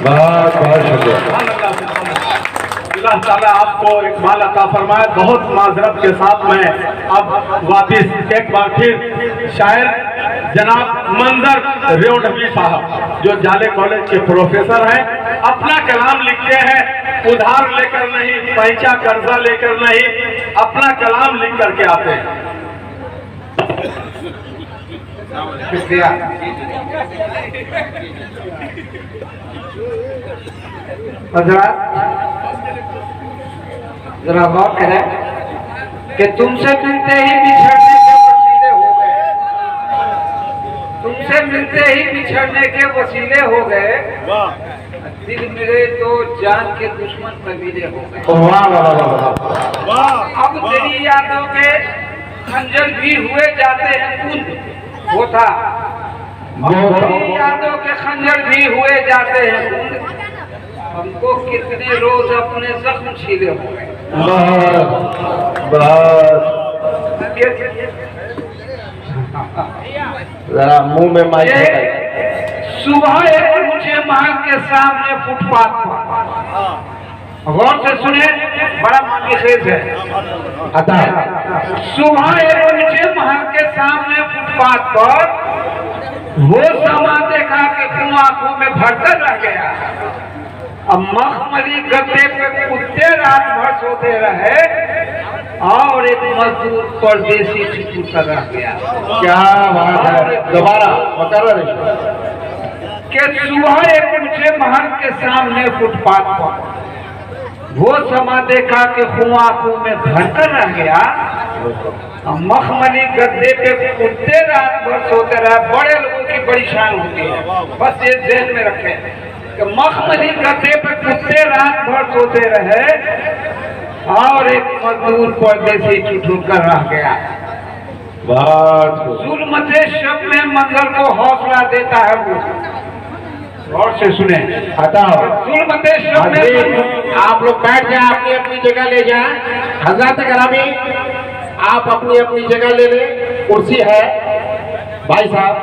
बहुत बहुत शुक्रिया। अल्लाह ताला आपको इकबाल अता फरमाए। बहुत माजरत के साथ मैं अब वापिस एक बार फिर शायर जनाब मंजर रेवढ़वी साहब जो जाले कॉलेज के प्रोफेसर हैं, अपना कलाम लिखते हैं, उधार लेकर नहीं, पैसा कर्जा लेकर नहीं, अपना कलाम लिख करके आते हैं। शुक्रिया। हजरात जरा गौर करें कि तुमसे मिलते ही बिछड़ने के वसीले हो गए, तुमसे मिलते ही बिछड़ने के वसीले हो गए, दिल मिले तो जान के दुश्मन कबीले हो गए। अब तेरी यादों के खंजर भी हुए जाते हैं कुंद, वो था तेरी यादों के खंजर भी हुए जाते हैं कुंद, हमको कितने रोज अपने जख्म छीले हो गए। जरा मुंह में माइक सुबह एक मुझे महल के सामने फुटपाथ पर, गौर से सुने, बड़ा मांगी शेष है। सुबह एक मुझे महल के सामने फुटपाथ पर वो समा देखा कि आंखों में भरकर रह गया। अब मखमली गद्दे पे कुत्ते रात भर सोते रहे और एक मजदूर परदेसी छुट्टी कर रह गया। क्या बात है, दोबारा मुकर्रर के सुबह एक मुझे महल के सामने फुटपाथ पर वो समा देखा कि आंखों में भरकर रह गया। मखमली गद्दे पे कुत्ते रात भर सोते रहे। बड़े लोगों की बड़ी शान होती है, बस ये ध्यान में रखें कि मखमली गद्दे पे कुत्ते रात भर सोते रहे और एक मजदूर परदेसी छुटूट कर रह गया। जुल्मते शब में मंजर को हौसला देता है वो, और से सुने। जुल्मते शब में आप लोग बैठ जाए, अपनी अपनी जगह ले जाए। हजरत ग्रामी आप अपनी अपनी जगह ले लें, कुर्सी है। भाई साहब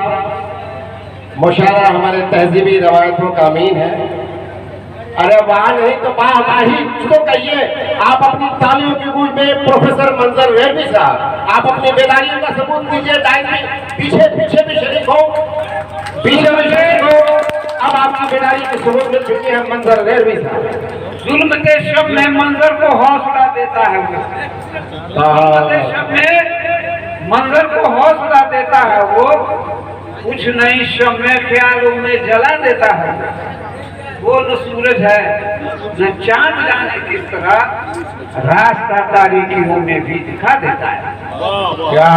मुशायरा हमारे तहजीबी रवायतों का अमीन है। अरे वाह नहीं तो वाह ही उसको कहिए। आप अपनी तालियों की गूंज में प्रोफेसर मंजर रेवढ़वी साहब, आप अपनी बेदारियों का सबूत दीजिए। डाइन में पीछे पीछे भी शरीक हो, पीछे भी शरीक हो। अब आपकी बेदारी के सबूत मिल चुकी है मंजर रेवढ़वी साहब। जुल्म के शब में मंजर को हौसला देता है वो, शब में मंजर को हौसला देता है वो, कुछ नहीं शब में ख्यालों में जला देता है वो। न सूरज है न चांद, जाने किस तरह रास्ता तारीखियों में भी दिखा देता है। क्या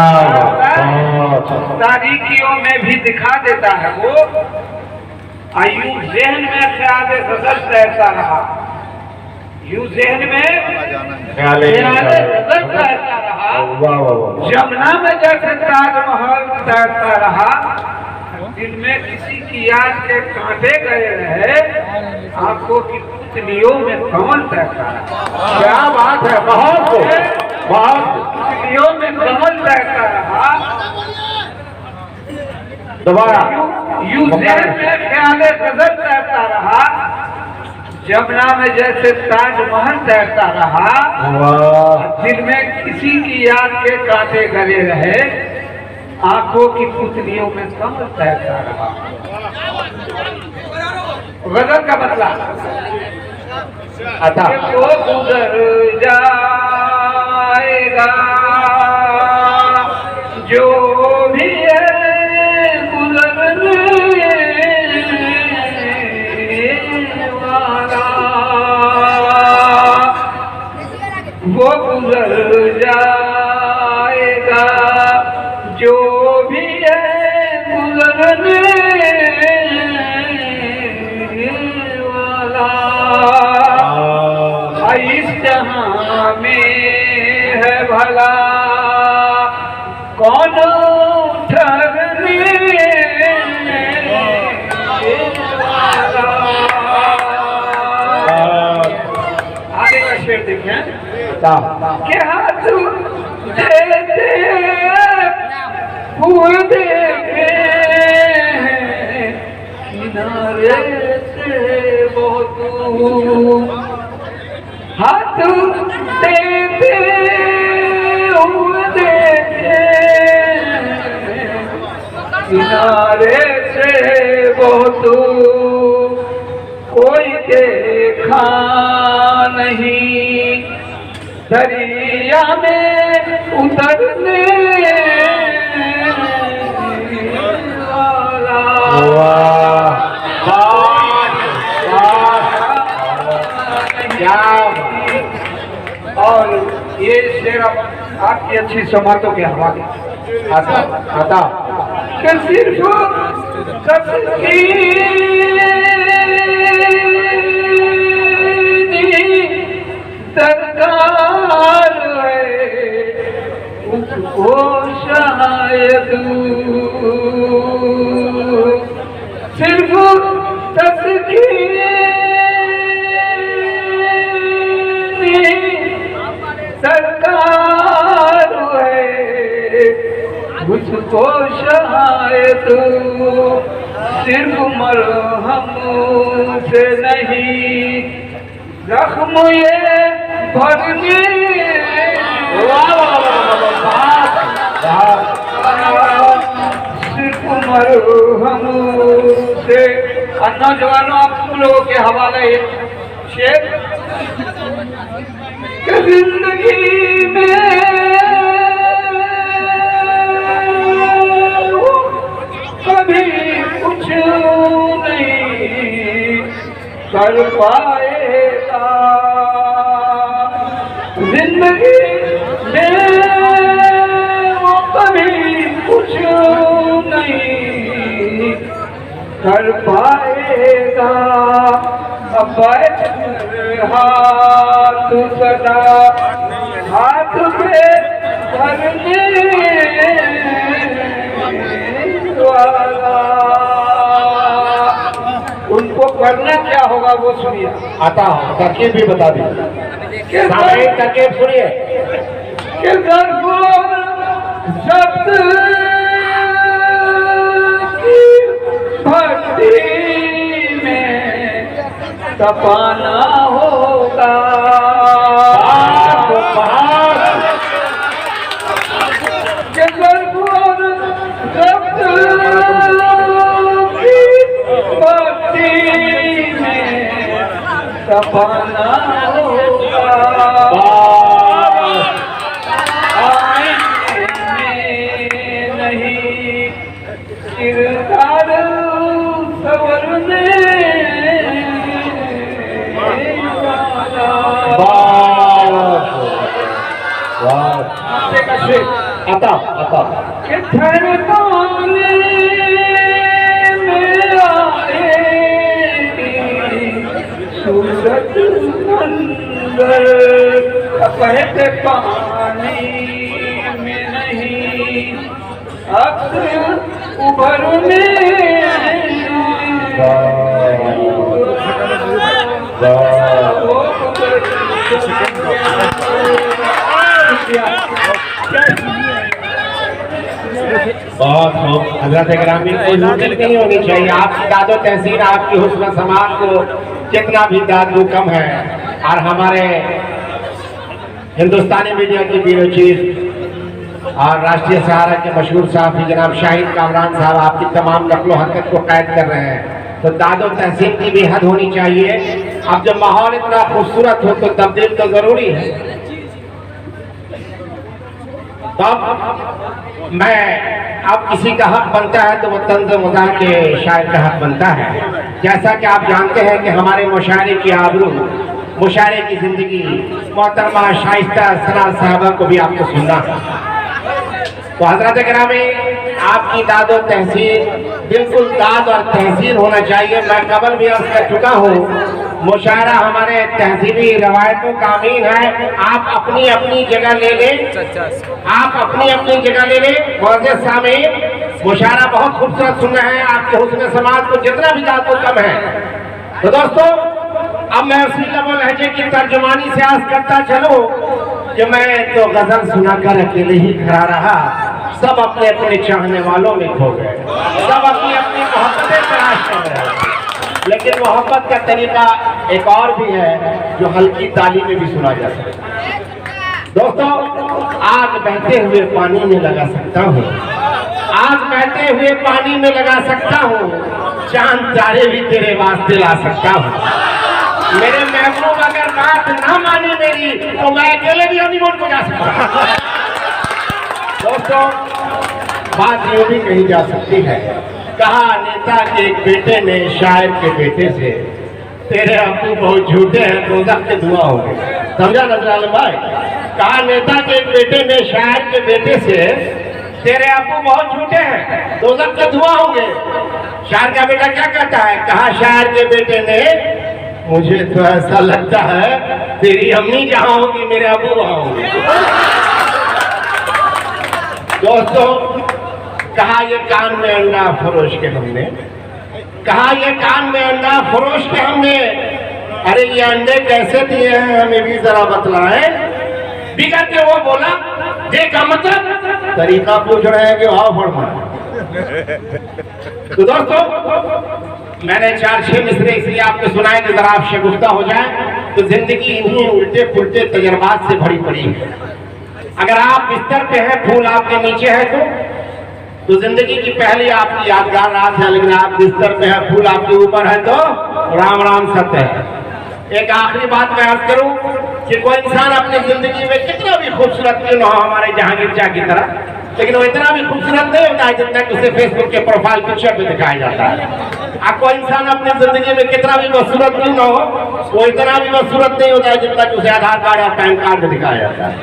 तारीखियों में भी दिखा देता है वो। यूं जहन में ख्याल गजल तैरता रहा, यूं जहन में ख्याल गजल तैरता रहा। जमुना में जैसे ताजमहल तैरता रहा, दिल में किसी की याद के कांटे गए रहे, आंखों की पुतलियों में कमल तैरता रहा। क्या बात है, बहुत बहुत पुतलियों में कमल तैरता रहा। दोबारा यूं जहन में ख्याल गजल तैरता रहा, जमुना में जैसे ताजमहल तैरता रहा, दिल में किसी की याद के कांटे गले रहे, आंखों की पुतलियों में कमल तैरता रहा। गजल का मतलब वो गुजर जाएगा जो भी है गुजरने वाला, वो गुजर जाएगा जो भी है गुजरने वाला। इस जहां में है भला कौन ठहरने वाला। आगे का शेर देखें के हाथ देते फूल देखे किनारे से वो हाथ देते हुए देखे किनारे से बहुत कोई देखा नहीं, दरिया में उतरने वाला। क्या और ये शेर आपकी अच्छी समातों के हवाले आता कि सिर्फ सबकी सरकार है उसको शायद सिर्फ तस्कीर सरकार है उसको शायद सिर्फ मरहम से नहीं जख्म ये भरने सिर्फ मरहम से। नौजवानों आप तुम लोगों के हवाले शेर कि जिंदगी में कभी कुछ नहीं कर पाएगा, जिंदगी में वो कभी कुछ नहीं कर पाएगा। अब बैठ हाथ सदा हाथ पे भरने वाला, उनको करना क्या होगा वो सुनिए। आता हो तरकीब भी बता दी, सामयिक तरकीब सुनिए। कि गरबों शब्द की भट्टी में तपाना होगा, कि गरबों शब्द की भट्टी में तपाना होगा। नहीं किरदार सवरने आता आता कि ठहरने में आएगी सूरत मंजर, बहते पानी में नहीं अक्सर उभरने बहुत खूब। हजरत ग्रामी कोई मुश्किल नहीं होनी चाहिए। आपकी दादो तहसीन आपकी हुस्न समाज को जितना भी दाद वो कम है। और हमारे हिंदुस्तानी मीडिया की ब्यूरो चीफ और राष्ट्रीय सहारा के मशहूर साहब जनाब शाहिद कामरान साहब आपकी तमाम नकलो हरकत को कैद कर रहे हैं, तो दादो तहसीन की भी हद होनी चाहिए। अब जब माहौल इतना खूबसूरत हो तो तब्दील तो जरूरी है। तो अब मैं अब किसी का हक बनता है तो वो तंज़ मज़ाह के शायर का हक बनता है। जैसा कि आप जानते हैं कि हमारे मुशायरे की आबरू, मुशायरे की जिंदगी मोहतरमा शाइस्ता सना साहबा को भी आपको सुनना है। तो हजरत ग्रामी आपकी दाद और तहसीन बिल्कुल दाद और तहसीन होना चाहिए। मैं कबल भी अर्ज कर चुका हूँ, मुशायरा हमारे तहजीबी रवायतों का अमीन है। आप अपनी अपनी जगह ले लें, आप अपनी अपनी जगह ले लें। मुअज़्ज़िज़ सामीन, मुशायरा बहुत खूबसूरत सुन रहे हैं। आपके हुस्न समाज को जितना भी दाद वो कम है। तो दोस्तों अब मैं उसी लबो लहजे की तर्जुमानी से आस करता चलूं कि मैं तो गजल सुनाकर अकेले ही खड़ा रहा, सब अपने अपने चाहने वालों में खो गए, सब अपनी अपनी मोहब्बतें तलाश कर रहे हैं। लेकिन मोहब्बत का तरीका एक और भी है जो हल्की ताली में भी सुना जा सकता है। दोस्तों, आग बहते हुए पानी में लगा सकता हूँ, आग बहते हुए पानी में लगा सकता हूँ, चांद तारे भी तेरे वास्ते ला सकता हूँ। मेरे महबूब अगर बात ना मानी मेरी तो मैं अकेले भी हनीमून को जा सकता हूँ। दोस्तों, बात यूं भी कही जा सकती है, कहा नेता के एक बेटे ने शायर के बेटे से, तेरे अब्बू बहुत झूठे हैं, दोज़ख के धुआं होंगे। समझा नजर आलम भाई? कहा नेता के एक बेटे ने शायर के बेटे से, तेरे अब्बू बहुत झूठे हैं, दोज़ख के धुआं होंगे। शायर का बेटा क्या कहता है? कहा शायर के बेटे ने, मुझे तो ऐसा लगता है तेरी अम्मी जहां होगी मेरे अब्बू वहां होंगे। दोस्तों, कहा ये कान में अंडा फरोश के हमने, कहा ये कान में अंडा फरोश के हमने, अरे ये अंडे कैसे दिए हैं हमें भी जरा बतलाएं। बिगड़ के वो बोला, देखा मतलब तरीका पूछ रहे हैं कि आओ फरमाए। तो दोस्तों, मैंने 4-6 मिसरे इसलिए आपको सुनाए कि जरा आप शगुफ्ता हो जाए। तो जिंदगी इन्हीं उल्टे पुल्टे तजर्बात से भरी पड़ी है। अगर आप बिस्तर पे हैं, फूल आपके नीचे है तो जिंदगी की पहली आपकी यादगार रात है, लेकिन आप बिस्तर पे हैं, फूल आपके ऊपर है तो राम राम सत्य है। एक आखिरी बात मैं अर्ज करूं कि कोई इंसान अपनी जिंदगी में कितना भी खूबसूरत क्यों न हो, हमारे जहांगीर शाह की तरह, लेकिन वो इतना भी खूबसूरत नहीं होता है जितना कि उसे फेसबुक के प्रोफाइल पिक्चर पे दिखाया जाता है। कोई इंसान अपनी जिंदगी में कितना भी खूबसूरत क्यों न हो, वो इतना भी खूबसूरत नहीं होता है जितना कि उसे आधार कार्ड या पैन कार्ड में दिखाया जाता है।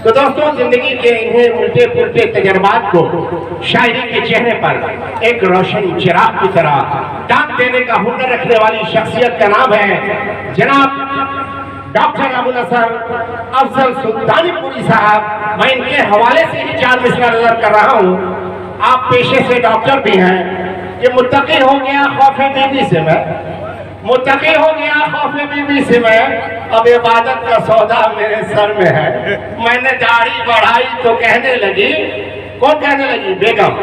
तो दोस्तों, जिंदगी के इन्हें उल्टे पुल्टे तजर्बात को शायरी के चेहरे पर एक रोशन चिराग की तरह दाग देने का हुनर रखने वाली शख्सियत का नाम है जनाब डॉक्टर अबू नसर अफजल सुल्तानीपुरी साहब। मैं इनके हवाले से ही 4 मिसरा नजर कर रहा हूँ। आप पेशे से डॉक्टर भी हैं। ये मुत्तकी हो गया खौफे बीबी से मैं, मुत्तकी हो गया खौफे बीबी से मैं, अब इबादत का सौदा मेरे सर में है। मैंने दाढ़ी बढ़ाई तो कहने लगी, कौन कहने लगी? बेगम।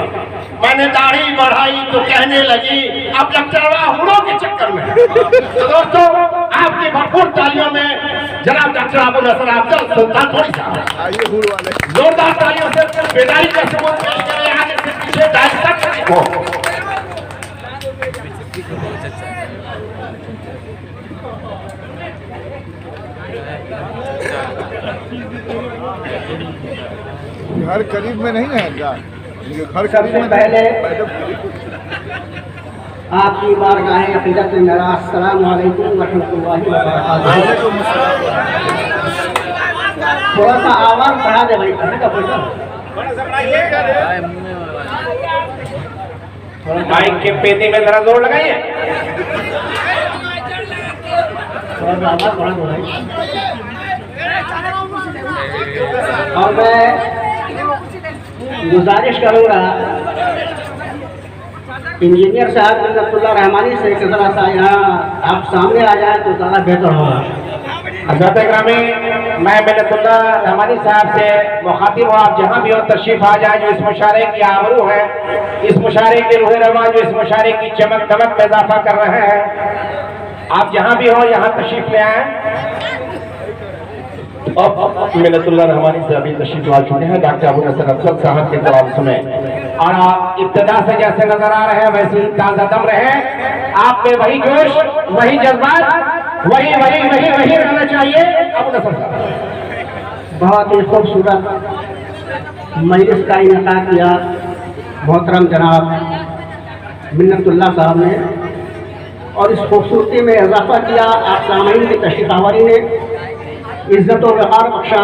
मैंने दाढ़ी बढ़ाई तो कहने लगी अब डॉक्टरवा हुड़ों के चक्कर में। तो दोस्तों, आपकी भरपूर तालियों में जनाब डॉक्टर अबू नसर अफजल सुल्तानपुरी साहब जोरदार तालियों से बेदारी का सबूत पेश करें। आगे से पीछे दाएं तक देखो। घर करीब में नहीं है क्या? घर सबसे पहले आपकी बारगाह अक़ीदत में मेरा अस्सलाम वालेकुम व रहमतुल्लाहि व बरकातुहू। थोड़ा सा आवाज़ बढ़ा दे भाई, माइक के पेटी में जरा जोर लगाइए। थोड़ा सा आवाज़ बढ़ा दो भाई। और मैं गुजारिश करूँगा इंजीनियर साहब मिन्नतुल्लाह रहमानी से कि ज़रा सा यहाँ आप सामने आ जाए तो ज़्यादा बेहतर होगा। हज़रत ग्रामी, मैं मिन्नतुल्लाह रहमानी साहब से मुखातिब हूँ, आप जहाँ भी हो तशरीफ आ जाए। जो इस मुशारे की आबरू है, इस मुशारे की रूह रवां, जो इस मुशारे की चमक दमक में इजाफा कर रहे हैं, आप जहाँ भी हो यहाँ तशरीफ ले आए। अब मिन्नतुल्लाह रहमानी से अभी तशरीफ ला चुके हैं डॉक्टर अबू नसर अफजल साहब के जवाब सुने। और आप इब्तिदा से जैसे नजर आ रहे हैं वैसे ही ताज़ा दम रहे। आप में वही जोश, वही जज्बात, वही वही वही वही रहना चाहिए। अबू नसर साहब, बहुत ही खूबसूरत मजलिस का इनेकाद किया मोहतरम जनाब मिन्नतुल्लाह साहब ने, और इस खूबसूरती में इजाफा किया आप सामईन की तशरीफ आवर ने। इज्जत और वक़ार बख्शा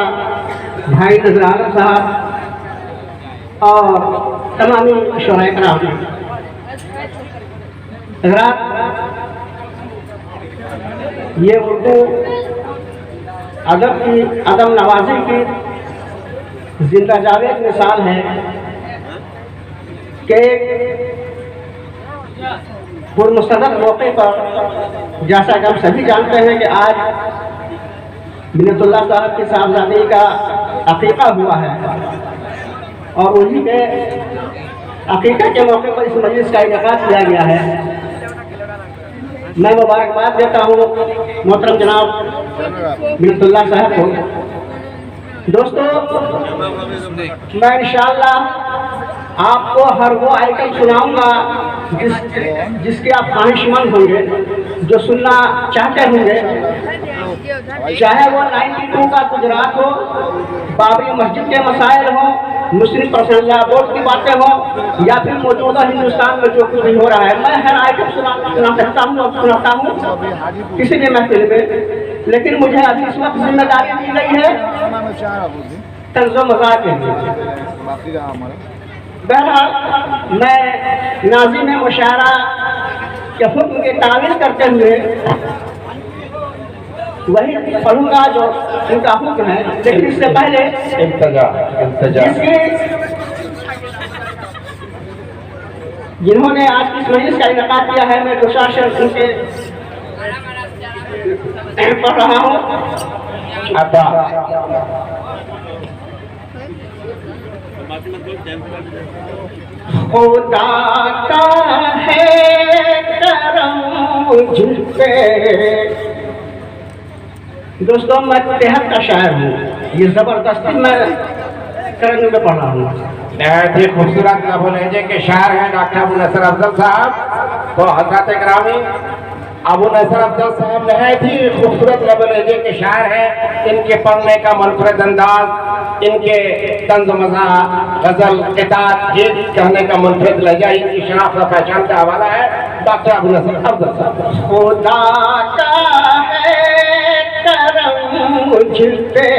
भाई नज़र आलम साहब और तमामी शोराए कराम ने। ये उर्दू अदब की अदम नवाजी की जिंदा जावेद मिसाल है कि पुरमुस्तदर मौके पर, जैसा कि हम सभी जानते हैं कि आज मिन्नतुल्लाह साहब की साहबजादी का अकीक़ा हुआ है, और उन्हीं के अकीक़ा के मौके पर इस मजलिस का इनेकाद किया गया है। मैं मुबारकबाद देता हूँ मोहतरम जनाब मिन्नतुल्लाह साहब को। दोस्तों, मैं इंशाअल्लाह आपको हर वो आइटम सुनाऊंगा जिसके आप ख्वाहिशमंद होंगे, जो सुनना चाहते होंगे, चाहे वो 92 का गुजरात हो, बाबरी मस्जिद के मसाइल हो, मुस्लिम पर्सनल बोर्ड की बातें हो, या फिर मौजूदा हिंदुस्तान में जो कुछ भी हो रहा है। मैं हर आइटम सुना सकता हूँ और सुनाता हूँ किसी भी महफिल में, लेकिन मुझे अभी इस वक्त जिम्मेदारी दी गई है तंज़ो मज़ाक के लिए। बहरहाल मैं नाज़िम मुशायरा के हुक्म की तामील करते हुए वही पढ़ूंगा जो उनका हुक्म है, लेकिन इससे पहले जिन्होंने आज की इस मजलिस का इनेकाद किया है, मैं दुशासन उनके पढ़ रहा हूँ। खुदा का है करम मुझ पे। दोस्तों, मैं 73 का शायर हूँ, ये जबरदस्ती मैं करने में पढ़ रहा हूँ। बहुत ही खूबसूरत लफ्ज़ लहजे के शायर हैं डॉक्टर अबू नसर अफजल साहब। तो हज़रत ग्रामी अबू नसर अफजल साहब नहायत ही खूबसूरत लफ्ज़ लहजे के शायर हैं। इनके पढ़ने का मुनफरद अंदाज, इनके तंज़ मज़ाह, गज़ल, किताब, गीत कहने का मुनफरद लहजा इनकी शनाख्त और पहचान का हवाला है डॉक्टर अबू नसर अफजल साहब। खुदा का है करम मुझ पे,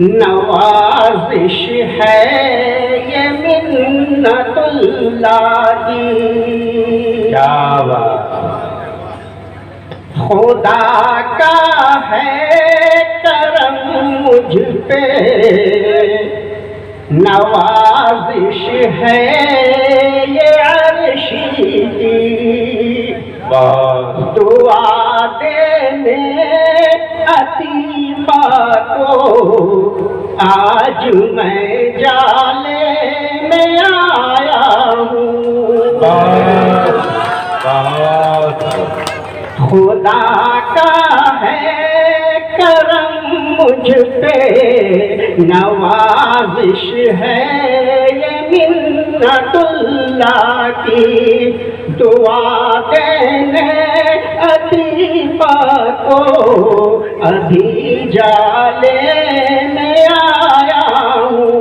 नवाजिश है ये मिन्नतुल्लाह की। क्या बात। खुदा का है करम मुझ पे, नवाजिश है ये अर्शी की। दुआ देने अतीफा को आज मैं जाले में आया हूँ। खुदा का है करम मुझ पे, नवाजिश है ये मिन्नतुल्लाह की। दुआ देने अतीफा को अभी जाले में आया हूँ।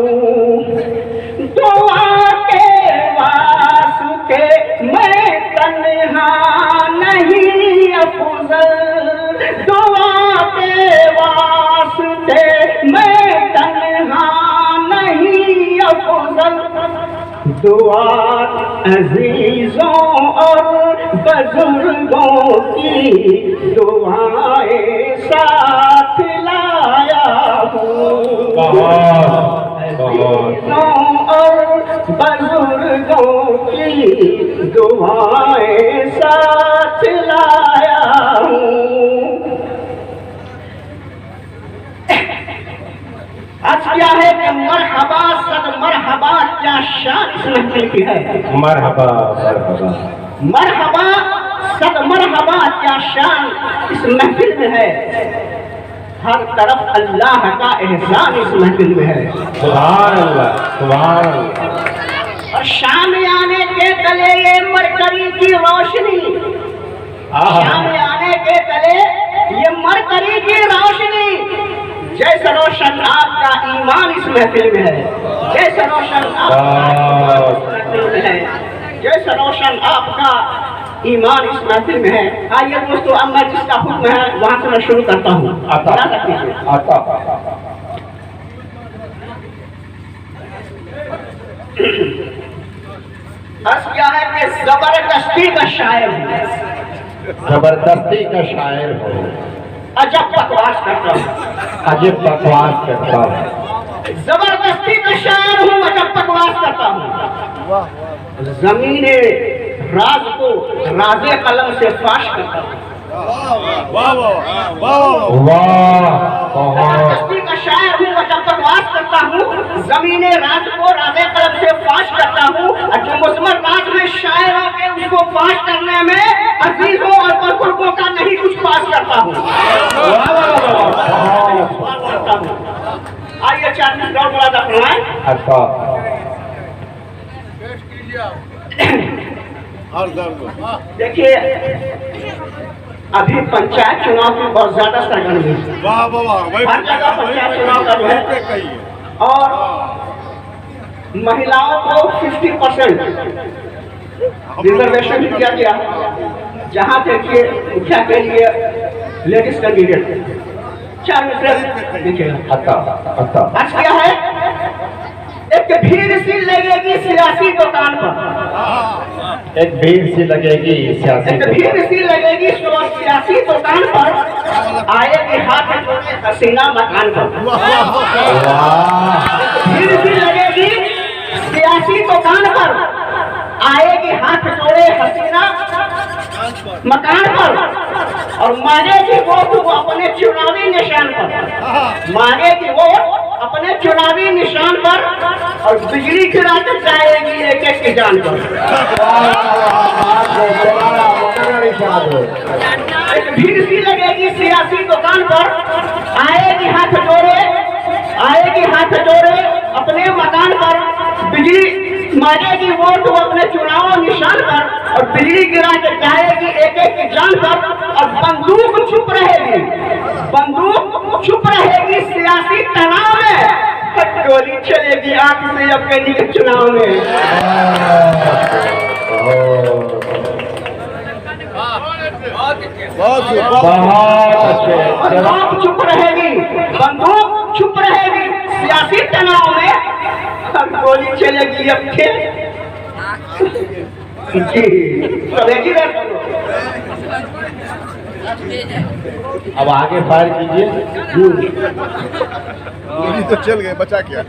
दुआ के वास्ते मैं तन्हा नहीं अफजल, दुआ के वास्ते मैं तन्हा नहीं अफजल। दुआ अजीजों और बुजुर्गों की दुआएं साथ लाया हूँ। अजीजों और बुजुर्गों की दुआएं साथ लाया हूँ। आज क्या है कि मरहबा सद मरहबा, क्या शान इस महफिल की है। मरहबा मरहबा मरहबा सद मरहबा, क्या शान इस महफिल में है। हर तरफ अल्लाह का एहसान इस महफिल में है। सुभान अल्लाह, सुभान अल्लाह। और शाम आने के तले ये मरकरी की रोशनी, शाम आने के तले ये मरकरी की रोशनी। जैसे रोशन आपका ईमान इस महफिल में है, जैसे रोशन आपका इस महफिल में है, जैसे रोशन आपका ईमान इस महफिल में है। आइए दोस्तों, अब मैं जिसका हुक्म है वहां से मैं शुरू करता हूँ। अर्ज क्या है कि जबरदस्ती का शायर हूँ। जबरदस्ती का शायर हो, अजब बकवास करता हूँ। अजब बकवास करता है। जबरदस्ती का शायर हूँ, अजब बकवास करता हूँ। जमीने राज को राजे कलम से फाश करता हूँ। वाह, जबरदस्ती का शायर हूँ, अजब बकवास पास करता हूँ, जमीने राज को राजे कलम से पास करता हूँ, और जो मुसलमान राज में शायरों के उसको पास करने में अजीजों और बुजुर्गों का नहीं कुछ पास करता हूँ। आइए 4 मिनट और बड़ा दफनाएं। अच्छा देखिए, अभी पंचायत चुनाव की बहुत ज्यादा सरगर्मी है। वाह वाह वाह, हर जगह पंचायत चुनाव कर रहे हैं और महिलाओं को 50% रिजर्वेशन दिया गया। जहां देखिए मुखिया के लिए लेडीज कैंडिडेट 4 मिनट देखिएगा। अच्छा आज क्या है, एक भीड़ सी लगेगी सियासी दुकान पर, एक भीड़ सी लगेगी सियासी एक भीड़ सी लगेगी सियासी दुकान पर, आएगी हाथ जोड़े हसीना मकान पर। भीड़ सी लगेगी सियासी दुकान पर, आएगी हाथ जोड़े हसीना मकान पर, और मांगेगी वोट वो अपने चुनावी निशान पर, मांगेगी वोट अपने चुनावी निशान पर, और बिजली गिरा के जाएगी एक एक की जान पर। एक भीड़ सी लगेगी सियासी दुकान पर, आएगी हाथ जोड़े, आएगी हाथ जोड़े अपने मकान पर, बिजली मांगेगी वोट वो अपने चुनाव निशान पर, और बिजली गिरा के जाएगी एक एक की जान पर, और बंदूक चुप रहेगी, बंदूक चुप रहेगी सियासी तनाव में, गोली चलेगी आंख से अपने के चुनाव में। बंदूक चुप रहेगी, बंदूक चुप रहेगी सियासी तनाव में, और गोली चलेगी अब के अब आगे फायर कीजिए। गोली तो चल गए, बचा क्या?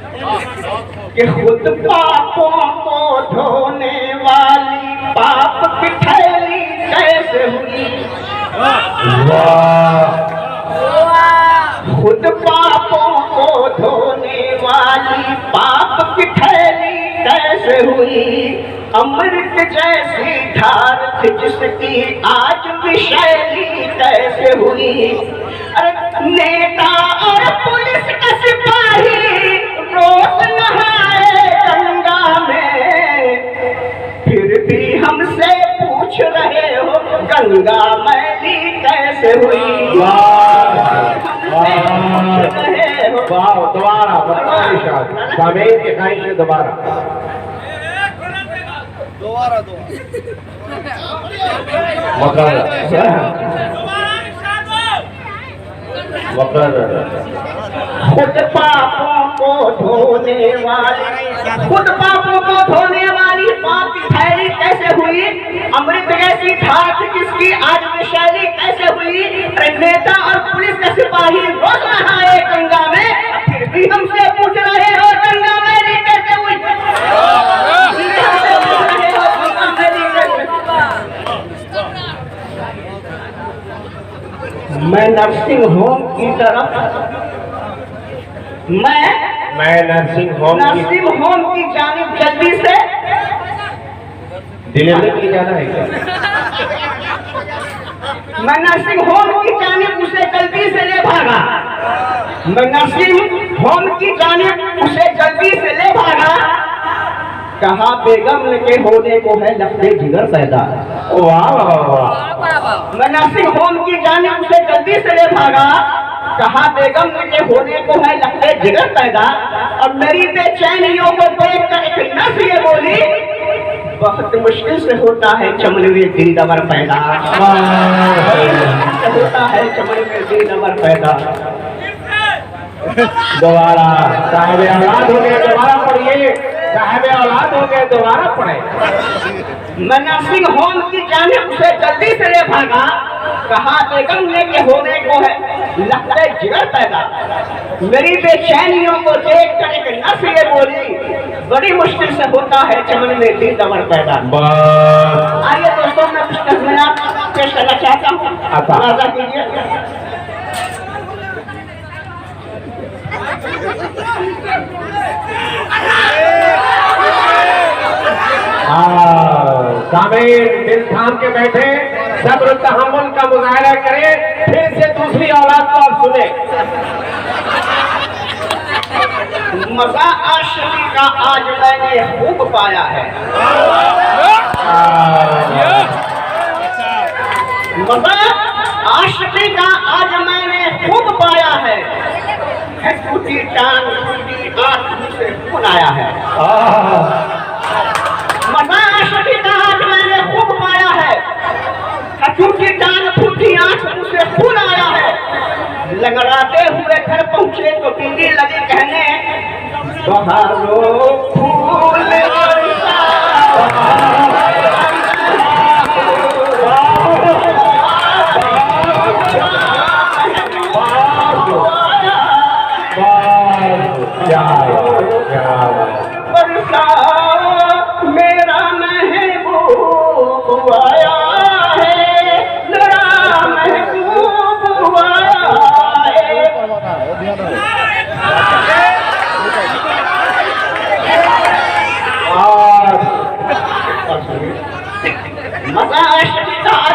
कि खुद पापों को धोने वाली पाप की थैली कैसे हुई, खुद पापों को धोने वाली पाप की थैली कैसे हुई, अमृत जैसी धार थी जिसकी आज विषैली कैसे हुई। अरे नेता और पुलिस का सिपाही रोज नहाए गंगा में, फिर भी हमसे पूछ रहे हो गंगा मैली कैसे हुई। दोबारा समेत के खाई से दोबारा खुद पापों को धोने वाली, खुद पापों को धोने वाली पाप की थैली कैसे हुई, अमृत जैसी धार जिसकी आज विषैली कैसे हुई। नेता और पुलिस का सिपाही रोज नहाए गंगा में, फिर भी हमसे पूछ रहे हो गंगा मैली कैसे हुई। मैं नर्सिंग होम की तरफ, मैं नर्सिंग होम की जानिब जल्दी से डिलीवरी के लिए जाना है क्या? मैं नर्सिंग होम की जानिब उसे जल्दी से ले भागा, मैं नर्सिंग होम की जानिब उसे जल्दी से ले भागा, कहा बेगम के होने को है लफ्ज़े जिगर पैदा। वाह वाह वाह। मैं नर्सिंग होम की जानिब उसे जल्दी से ले भागा, कहा बेगम के होने को है लफ्ज़े जिगर पैदा, और मेरी बेचैनियों को देख कर एक नर्स ये बोली, बहुत मुश्किल से होता है चमन में दिल-दवर पैदा, होता है चमन में दिल-दवर पैदा। दोबारा साहिब औलाद हो गए, दोबारा पढ़िए। साहिब औलाद हो गए, दोबारा पढ़े। मैं नर्सिंग होम की जानिब उसे जल्दी से ले भागा, कहा बेगम के होने को है लगता है जिगर पैदा। मेरी बेचैनियों को देख कर एक नर्स ये बोली, बड़ी मुश्किल से होता है चमन में दिल-दवर पैदा। आइए दोस्तों, मैं कुछ तस्वीरात पेश करना चाहता हूँ, अंदाजा कीजिए। सामीन दिल थाम के बैठे, सब्र तहम्मुल का मुजाहरा करें, फिर से दूसरी औलाद को आप सुने। मजा आशिकी का आज मैंने खूब पाया है, मजा आशिकी का आज मैंने खूब पाया है, टूटी टांग टूटी आंख से खून आया है। मजा आशिकी का आज मैंने खूब पाया है, टूटी टांग फूटी आंख से खून आया है। लगड़ाते हुए घर पहुंचे तो बीवी लगी कहने, बहारो फूल बरसा मेरा महबूब आया है, मेरा महबूब आया है। मजा आज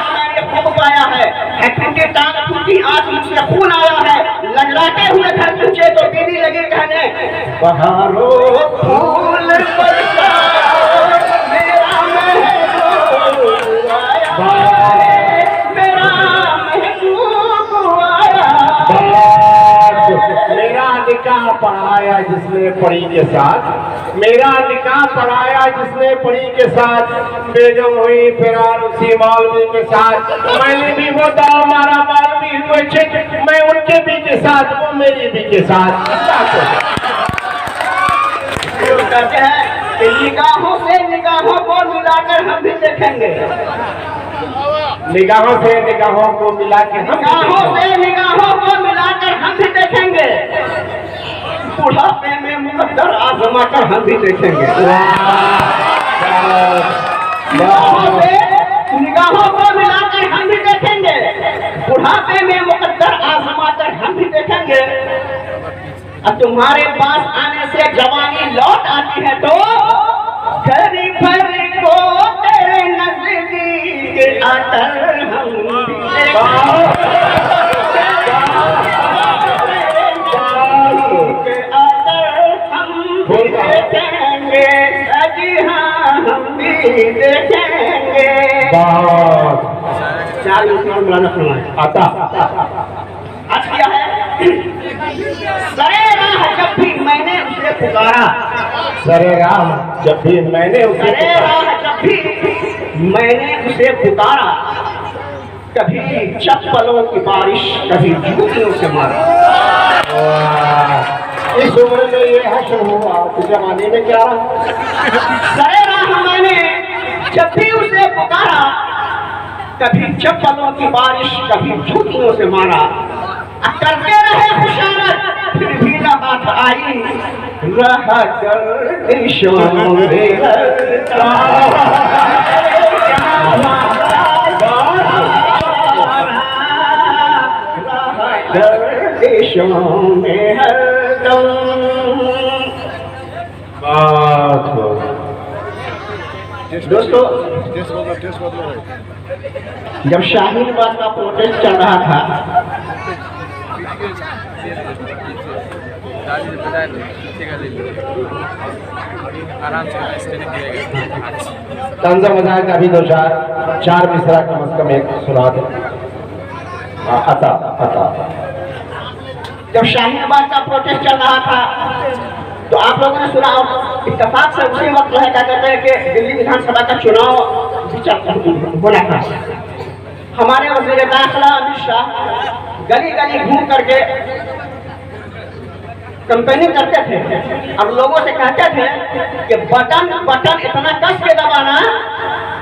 मैंने खूब पाया है, टूटी टांग टूटी आंख मुझसे खून आया है। लगड़ाते हुए घर पहुंचे तो बीवी लगी कहने, बहारो फूल बरसा मेरा महबूब आया है, मेरा महबूब आया है। मेरा निकाह पढ़ाया जिसने पढ़ी के साथ, मेरा निकाह पढ़ाया जिसने पढ़ी के साथ, बेगम हुई फिरार उसी मौलवी के साथ। मैंने भी वो दाव मारा, मौलवी हुए छिट, मैं उनके भी के साथ, वो मेरी भी के साथ। कहते हैं कि निगाहों से निगाहों को मिलाकर हम भी देखेंगे, निगाहों से निगाहों को मिला के निगाहों से निगाहों को मिलाकर हम भी देखेंगे, बुढ़ापे में मुकद्दर आजमा कर हम भी देखेंगे। निगाहों से निगाहों को मिलाकर हम भी देखेंगे, बुढ़ापे में मुकद्दर आजमा कर हम भी देखेंगे। अब तुम्हारे पास आने से जवानी लौट आती है तो घड़ी भर को तेरे नजदीक आकर हम भी देखेंगे, जी हाँ हम भी देखेंगे। चार मिलाना सुना आता आज क्या है, सरे राह जब भी मैंने उसे पुकारा, सरे राम जब भी मैंने उसे सरे राह जब भी मैंने उसे पुकारा, कभी चप्पलों की बारिश कभी जूतियों से मारा। इस उम्र में ये हश्र हुआ, इस जमाने में क्या रहा? सरे राह मैंने जब भी उसे पुकारा, कभी चप्पलों की बारिश कभी जूतियों से मारा। करते रहे खुशामद फिर भी न बात आई, रहा गर्दिशों में गर्दिशों में हरदम। दोस्तों, जब शाहीन बाग का प्रोटेस्ट चल रहा था, तंज़ मज़ाक अभी दो चार मिसरा कम से कम एक सुना दो। आता आता जब शाहीन बाग का प्रोटेस्ट चल रहा था तो आप लोगों ने सुना, इत्तेफाक से उसी वक्त जो है क्या कहते हैं कि दिल्ली विधानसभा का चुनाव होना था। हमारे वज़ीर दाखिला अमित शाह गली गली घूम करके कंपेनिंग करते थे और लोगों से कहते थे कि बटन बटन इतना कस के दबाना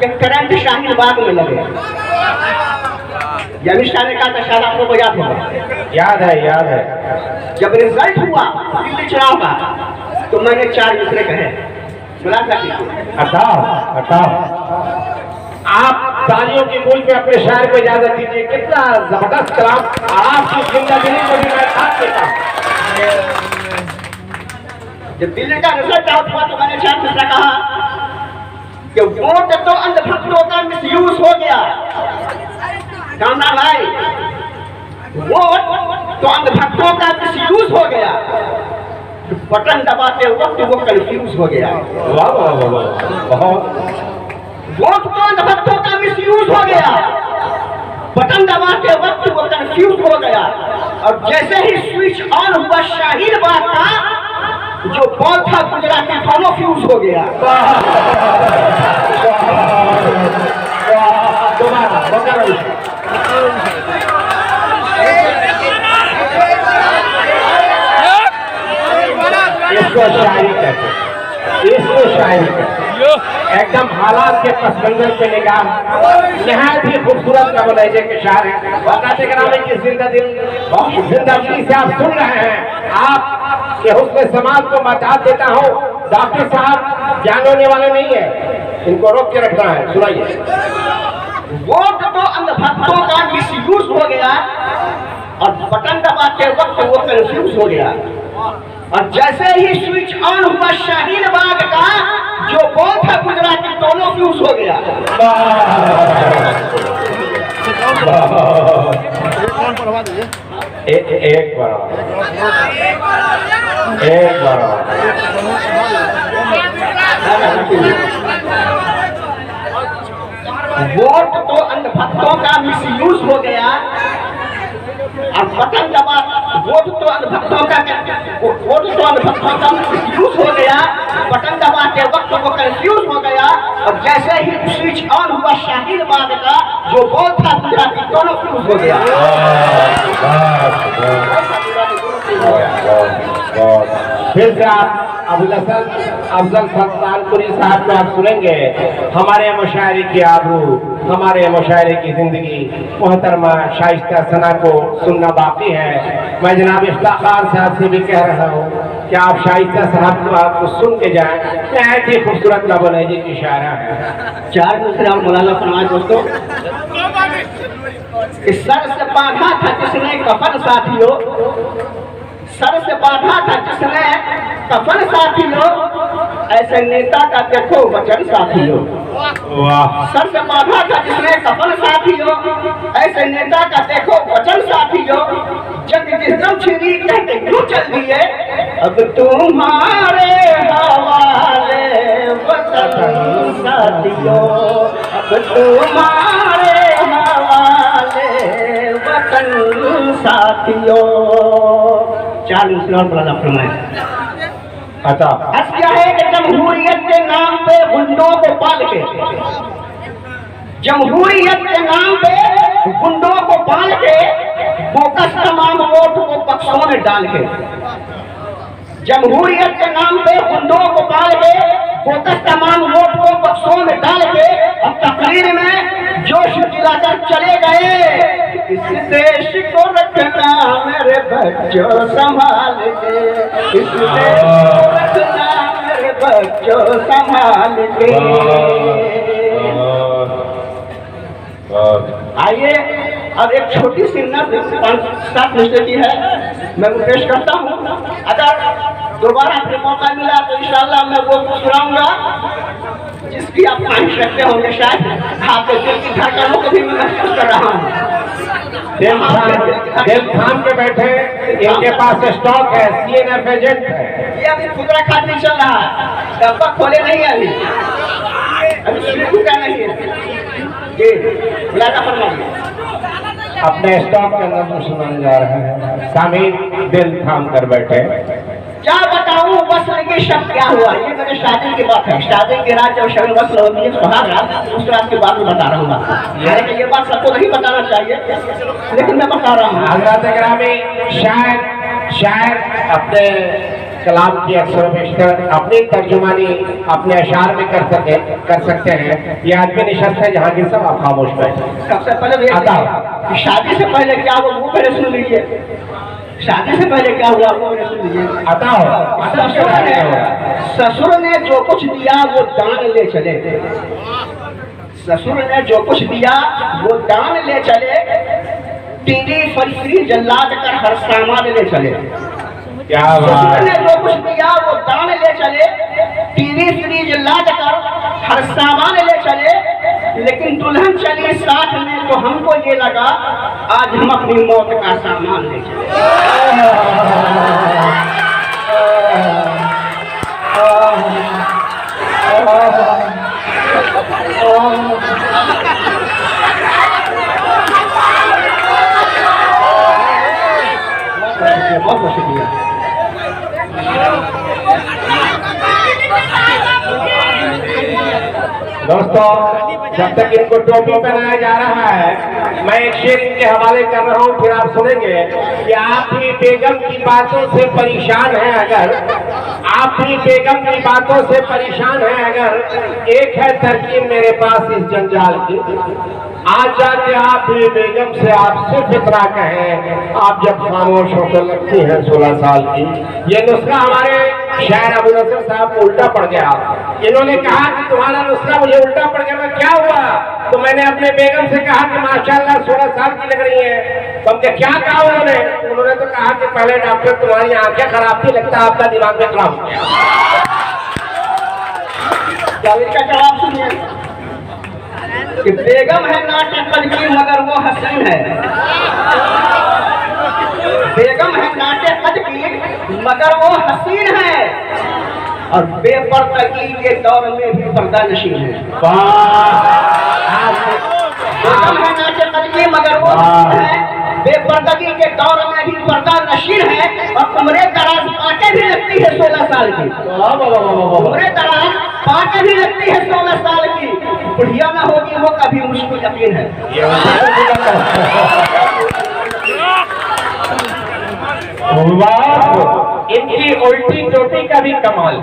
कि करंट शाहीन बाग में लगे। अमित शाह ने कहा था, शायद आप लोगों को याद होगा। याद है। जब रिजल्ट हुआ दिल्ली चुनाव का तो मैंने 4 दूसरे कहे, बुला सकती हटाओ आप तालियों की गूंज में अपने शायर को इजाजत दीजिए। कितना जबरदस्त कलाम, आपकी जिंदगी को भी मैं साथ देता हूं। जब दिल्ली का रिजल्ट आउट हुआ तो मैंने 4 दूसरा कहा कि वोट तो अंधभक्तों का मिसयूज हो गया। कामना भाई, वोट तो अंधभक्तों का मिसयूज हो गया, बटन दबाते वक्त वो कंफ्यूज हो गया। वाह वाह वाह वाह, बहुत। वोट तो अंधभक्तों का मिसयूज हो गया, बटन दबाते वक्त वो कंफ्यूज हो गया, और जैसे ही स्विच ऑन हुआ शाहीन बाग का, जो बॉल था गुजराती दोनों फ्यूज हो गया। इसको शायरी कहते हैं, इसको शायरी कहते हैं। एकदम हालात के पस मंजर पे निगाह, नहायत ही खूबसूरत का लहजे के शायर है। बताते करामे की जिंदगी से आप सुन रहे हैं, आप के हुस्न समाज को बता देता हूँ। डॉक्टर साहब ज्ञान होने वाले नहीं है, इनको रोक के रखना है। सुनाइए। वोट तो अंधभक्तों का मिसयूज हो गया, और बटन दबाते वक्त वो कंफ्यूज हो गया, और जैसे ही स्विच ऑन हुआ शाहीन बाग का, जो बॉल था गुजराती दोनों फ्यूज हो गया। कौन पढ़वा दीजिए? एक बार वोट तो अंधभक्तों का मिसयूज हो गया, और बटन दबा वोट तो अंधभक्तों का मिसयूज हो गया, बटन दबाते वक्त वो कंफ्यूज हो गया, और जैसे ही स्विच ऑन हुआ शाहीन बाग का, जो बॉल था गुजराती दोनों फ्यूज हो गया। फिर से आप अबुल हसन अफजल सुल्तानपुरी साहब को आप सुनेंगे। हमारे मुशायरे की आबरू, हमारे मुशायरे की जिंदगी, मोहतरमा शाइस्ता सना को सुनना बाकी है। मैं जनाब इफ्तार साहब से भी कह रहा हूँ कि आप शाइस्ता साहब को आपको सुन के जाएं, बहुत ही खूबसूरत लबो लहजे की शायरा है। चार दूसरे और मौलाना फरमाए दोस्तों, इस सर से बांधा था जिसने कफन साथियों, सर से बांधा था जिसने कफन साथियों, ऐसे नेता का देखो वचन साथियों। सर से बांधा था जिसने कफन साथियों, ऐसे नेता का देखो वचन साथियों, जग जिसम छिरी कहते क्यों चल दिए, अब तुम्हारे हवाले वतन साथियों, अब तुम्हारे हवाले वतन साथियों। चार मुस्लिम बड़ा फरमाए। अच्छा, क्या है कि जमहूरियत के नाम पे गुंडों को पाल के, जमहूरियत के नाम पे गुंडों को पाल के, बोकस तमाम वोट को बक्सों में डाल के, जमहूरियत के नाम पे गुंडों को पाल के, बोकस तमाम वोट को बक्सों में डाल के, अब तकरीर में जोश दिलाकर चले गए। इस देश को रखना मेरे बच्चों संभाल के, इस देश को रखना मेरे बच्चों संभाल के। आइए अब एक छोटी सी नज़्म 5-7 मिनट की है, मैं वो पेश करता हूँ। अगर दोबारा फिर मौका मिला तो इंशाअल्लाह मैं वो सुनाऊंगा जिसकी आप ख्वाहिश रखते होंगे। शायद आपके दिल की धड़कनों को भी मैं महसूस कर रहा हूँ। दिल थाम के बैठे, इनके पास स्टॉक है, CNF एजेंट है। ये अभी खुदरा खाद नहीं चल रहा है, डब्बा खोले नहीं है अभी शुरू का नहीं है। जी बुलाना फरमाइए। अपने स्टॉक के अंदर सुनाने जा रहे हैं। सामीन दिल थाम कर बैठे। क्या बताऊं वस्ल के शब्द क्या हुआ, ये मेरे शादी की बात है। शादी के रात जब शब वस्ल होती है सुहाग रात, उस रात के बाद में बता रहा हूँ। हालांकि ये बात सबको नहीं बताना चाहिए, लेकिन मैं बता रहा हूँ। हज़रत ग्रामी शायर अपने कलाम की अक्सर बेशतर अपनी तर्जुमानी अपने अशार में कर सकते हैं। ये आदमी निशस्त है जहांगीर साहब, आप खामोश बैठे। सबसे पहले शादी से पहले क्या हुआ वो पहले सुन लीजिए। शादी से पहले क्या हुआ वो पहले सुन लीजिए। ससुर ने जो कुछ दिया वो दान ले चले, ससुर ने जो कुछ दिया वो दान ले चले, टीवी फरीफरी जल्लाद कर हर सामान ले चले। ससुर ने जो कुछ दिया वो दान ले चले, टीवी फ्रिज लाद कर हर सामान ले चले, लेकिन दुल्हन चली साथ में, तो हमको ये लगा आज हम अपनी मौत का सामान ले चले। बहुत बहुत शुक्रिया। दोस्तों, जब तक इनको टोपी पहनाया जा रहा है, मैं एक शेर इनके हवाले कर रहा हूँ, फिर आप सुनेंगे कि आप भी बेगम की बातों से परेशान हैं। अगर आप भी बेगम की बातों से परेशान हैं, अगर एक है तरकीब मेरे पास इस जंजाल की, आज जाके आप भी बेगम से आप सिर्फ इतना कहें, आप जब खामोश होकर लगती हैं 16 साल की। ये नुस्खा हमारे शायर अबू नसर साहब को उल्टा पड़ गया। इन्होंने कहा कि तुम्हारा नुस्खा मुझे उल्टा पड़ गया। मैं क्या हुआ? तो मैंने अपने बेगम से कहा कि माशाल्लाह 16 साल की लग रही है। तो हमने क्या कहा उन्होंने तो कहा कि पहले डॉक्टर तुम्हारी आंखें खराब थी, लगता है आपका दिमाग में खराब हो गया। क्या इसका जवाब सुनिए कि बेगम है नाटक की मगर वो हसीन है। बेगम है नाटक की मगर वो हसीन है, और बेपर्दगी के दौर में भी पर्दा नशीन है। बेगम है नाटक की मगर वो हसीन है, बेपर्दगी के दौर में भी पर्दा नशीन है, और उम्रे दराज पाके भी लगती है 16 साल की। उम्रे दराज पाके भी लगती है 16 साल की। बुढ़िया ना होगी वो कभी मुश्किल यकीन है। इनकी उल्टी टोपी का भी कमाल।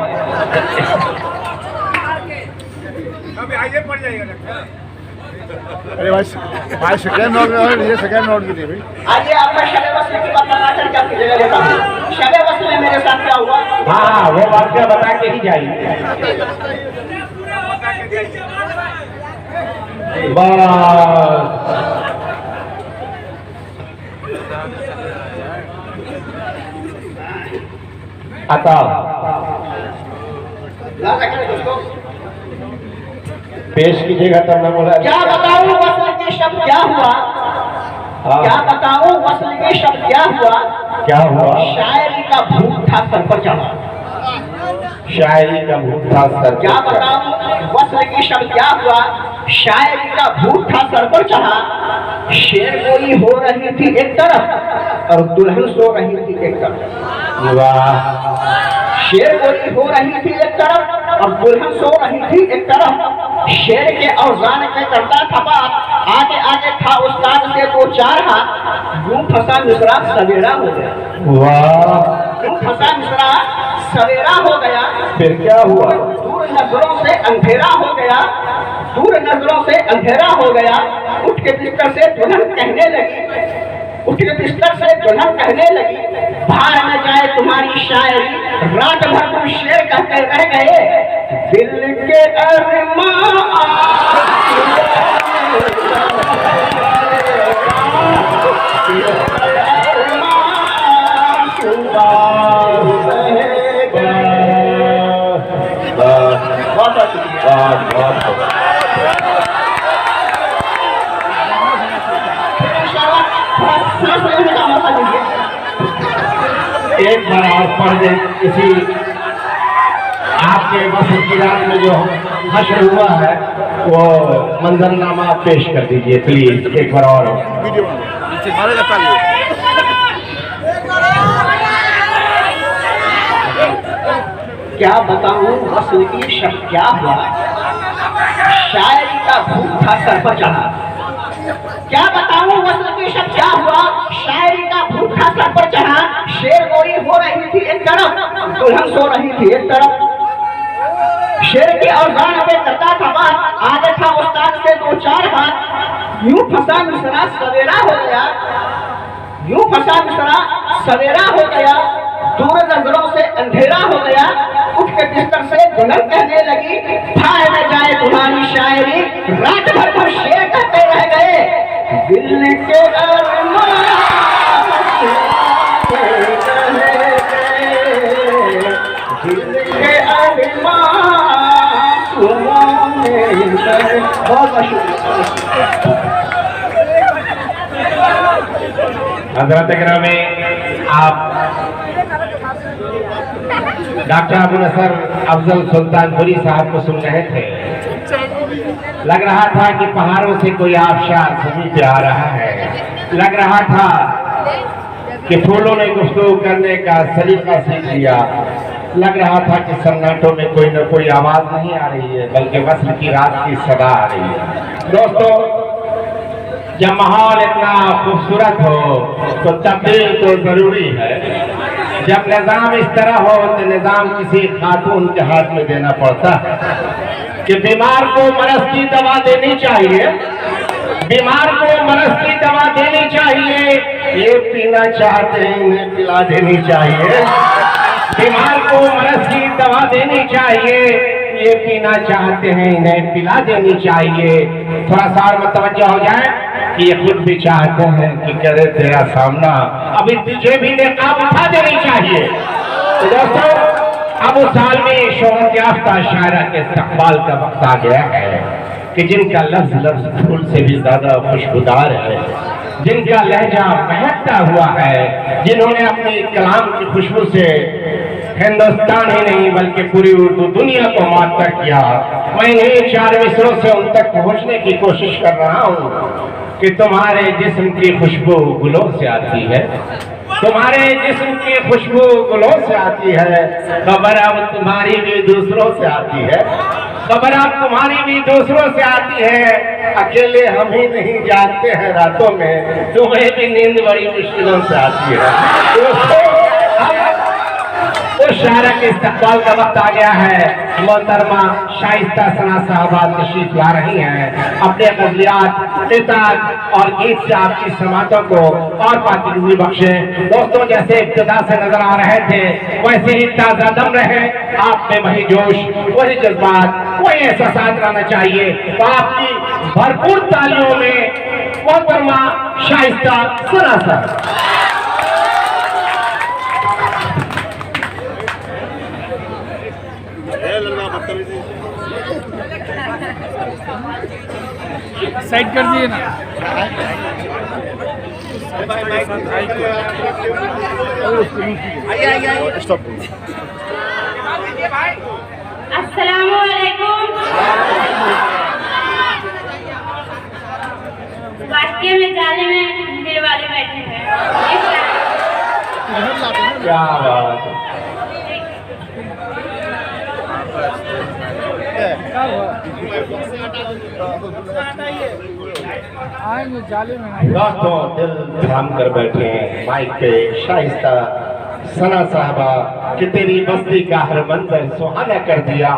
अरे भाई सेकेंड नोट में ये सेकेंड नोट भी नहीं भाई। आइए आपका शबे वस्ल की बात बताकर क्या जगह लेता हूँ। शबे वस्ल में मेरे साथ क्या हुआ? हाँ, वो बात क्या बता के ही जाइए। आता दोस्तों पेश कीजिएगा तब मैं बोला। क्या बताऊं वस्ल के शब्द क्या हुआ? क्या बताऊं वस्ल के शब्द क्या हुआ? क्या हुआ? शायरी का भूत था सर पर चढ़ा। शायरी का भूत था सर। क्या बताऊं वस्ल के शब्द क्या हुआ? शायरी का भूत था सर पर चढ़ा। शेर गोई हो रही थी एक तरफ और दुल्हन सो रही थी एक तरफ। वाह। शेर गोई हो रही थी एक तरफ और दुल्हन सो रही थी एक तरफ। शेर के औजान पे करता था बात, आगे आगे था उस्ताद से 2-4 हाथ। यूं फंसा मिसरा सवेरा हो गया। वाह। यूं फंसा मिसरा सवेरा हो गया। फिर क्या हुआ? दूर नजरों से अंधेरा हो गया। दूर नजरों से अंधेरा हो गया। उठ के बिस्तर से दुल्हन कहने लगी, उठ के बिस्तर से दुल्हन कहने लगी, बाहर न जाए तुम्हारी शायरी, रात भर तुम शेर कहते रह गए। दिल के अरमान एक बार आप पढ़ दे किसी आपके वस्ल की रात में जो हश्र हुआ है वो मंजरनामा आप पेश कर दीजिए प्लीज एक बार और। वीडियो मारेगा ताली। क्या बताऊं वस्ल की शब्द क्या हुआ? शायरी का भूत था सर पर चढ़ा। क्या बताऊं वस्ल की शब्द क्या हुआ? शायरी का भूत था सर पर चढ़ा। शेर गोई हो रही थी एक तरफ, दुल्हन सो रही थी एक तरफ। शेर की औजान पे करता था बात, आगे था उस्ताद से 2-4 हाथ। यूं फंसा मिसरा सवेरा हो गया। यूं फंसा मिसरा सवेरा हो गया। दूर नजरों से अंधेरा हो गया। उठ के बिस्तर से दुल्हन कहने लगी, भाई न जाए तुम्हारी शायरी, रात भर तुम शेर कहते रह गए। दिल के अरमान दिल के अरमान बहुत शुक्रिया। हजरत ग्रामी आप डॉक्टर अबू नसर अफजल सुल्तानपुरी साहब को सुन रहे थे। लग रहा था कि पहाड़ों से कोई आबशार सभी पे आ रहा है। लग रहा था कि फूलों ने गुफ्तगू करने का सलीका सीख लिया। लग रहा था कि सन्नाटों में कोई न कोई आवाज नहीं आ रही है, बल्कि वस्ल की रात की सदा आ रही है। दोस्तों, जब माहौल इतना खूबसूरत हो तो तब्दील तो जरूरी है। जब निजाम इस तरह हो तो निजाम किसी खातून के हाथ में देना पड़ता है कि बीमार को मरज की दवा देनी चाहिए, बीमार को मरज की दवा देनी चाहिए। ये पीना चाहते हैं इन्हें पिला देनी चाहिए। बीमार को मरज की दवा देनी चाहिए, ये पीना चाहते हैं इन्हें पिला देनी चाहिए। थोड़ा सा और मतवज्जो हो जाए कि ये खुद भी चाहते हैं कि करे तेरा सामना, अभी तुझे भी नेकाब उठा देनी चाहिए। तो दोस्तों, अब उस साल में शोहरत याफ्ता शायरा के इस्तकबाल का वक्त आ गया है कि जिनका लफ्ज लफ्ज फूल से भी ज्यादा खुशबूदार है, जिनका लहजा महकता हुआ है, जिन्होंने अपनी कलाम की खुशबू से हिंदुस्तान ही नहीं बल्कि पूरी उर्दू दुनिया को माता किया। मैं इन्हीं 4 मिसरों से उन तक पहुंचने की कोशिश कर रहा हूं कि तुम्हारे जिस्म की खुशबू गुलों से आती है, तुम्हारे जिस्म की खुशबू गुलों से आती है। खबर अब तुम्हारी भी दूसरों से आती है, खबर अब तुम्हारी भी दूसरों से आती है। अकेले हम ही नहीं जागते हैं रातों में, तुम्हें भी नींद बड़ी मुश्किलों से आती है। उस शायरा के इस्तकबाल का वक्त आ गया है। मोहतरमा शाइस्ता सना साहबा तशरीफ ला रही हैं। अपने गज़लियात, किताब और गीत से आपकी समातों को और पाकीज़गी बख्शे। दोस्तों, जैसे इब्तिदा से नजर आ रहे थे वैसे ही ताज़ा दम रहे आप में, वही जोश, वही जज्बात, वही एहसास रहना चाहिए। तो आपकी भरपूर तालियों में मोहतरमा शाइस्ता सना साहब। साइड कर दिए ना। अस्सलामुअलैकुम। वाकई में जाले में दिल वाले बैठे हैं। क्या बात है। आएंगे जाले में। दोस्तों, दिल थाम कर बैठे हैं माइक पे शाइस्ता सना साहबा कि तेरी बस्ती का हर मंजर सुहाना कर दिया,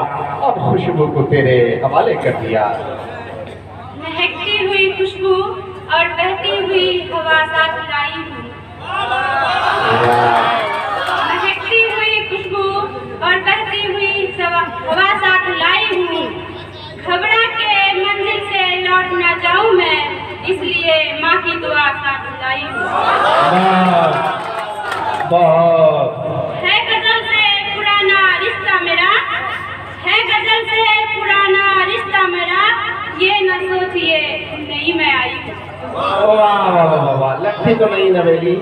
अब खुशबू को तेरे हवाले कर दिया। महकती हुई खुशबू और बहती हुई हवा साथ लाई हूँ। महकती हुई खुशबू और बहती हुई हवा साथ लाई हूँ। घबरा के मंजिल से लौट ना जाऊँ मैं, इसलिए माँ की दुआ साथ लाई हूँ। है गजल से पुराना रिश्ता मेरा, है गजल से पुराना रिश्ता मेरा, ये न सोचिए नहीं मैं आई हूँ। वाह वाह वाह वाह, लगती तो नहीं नवेली।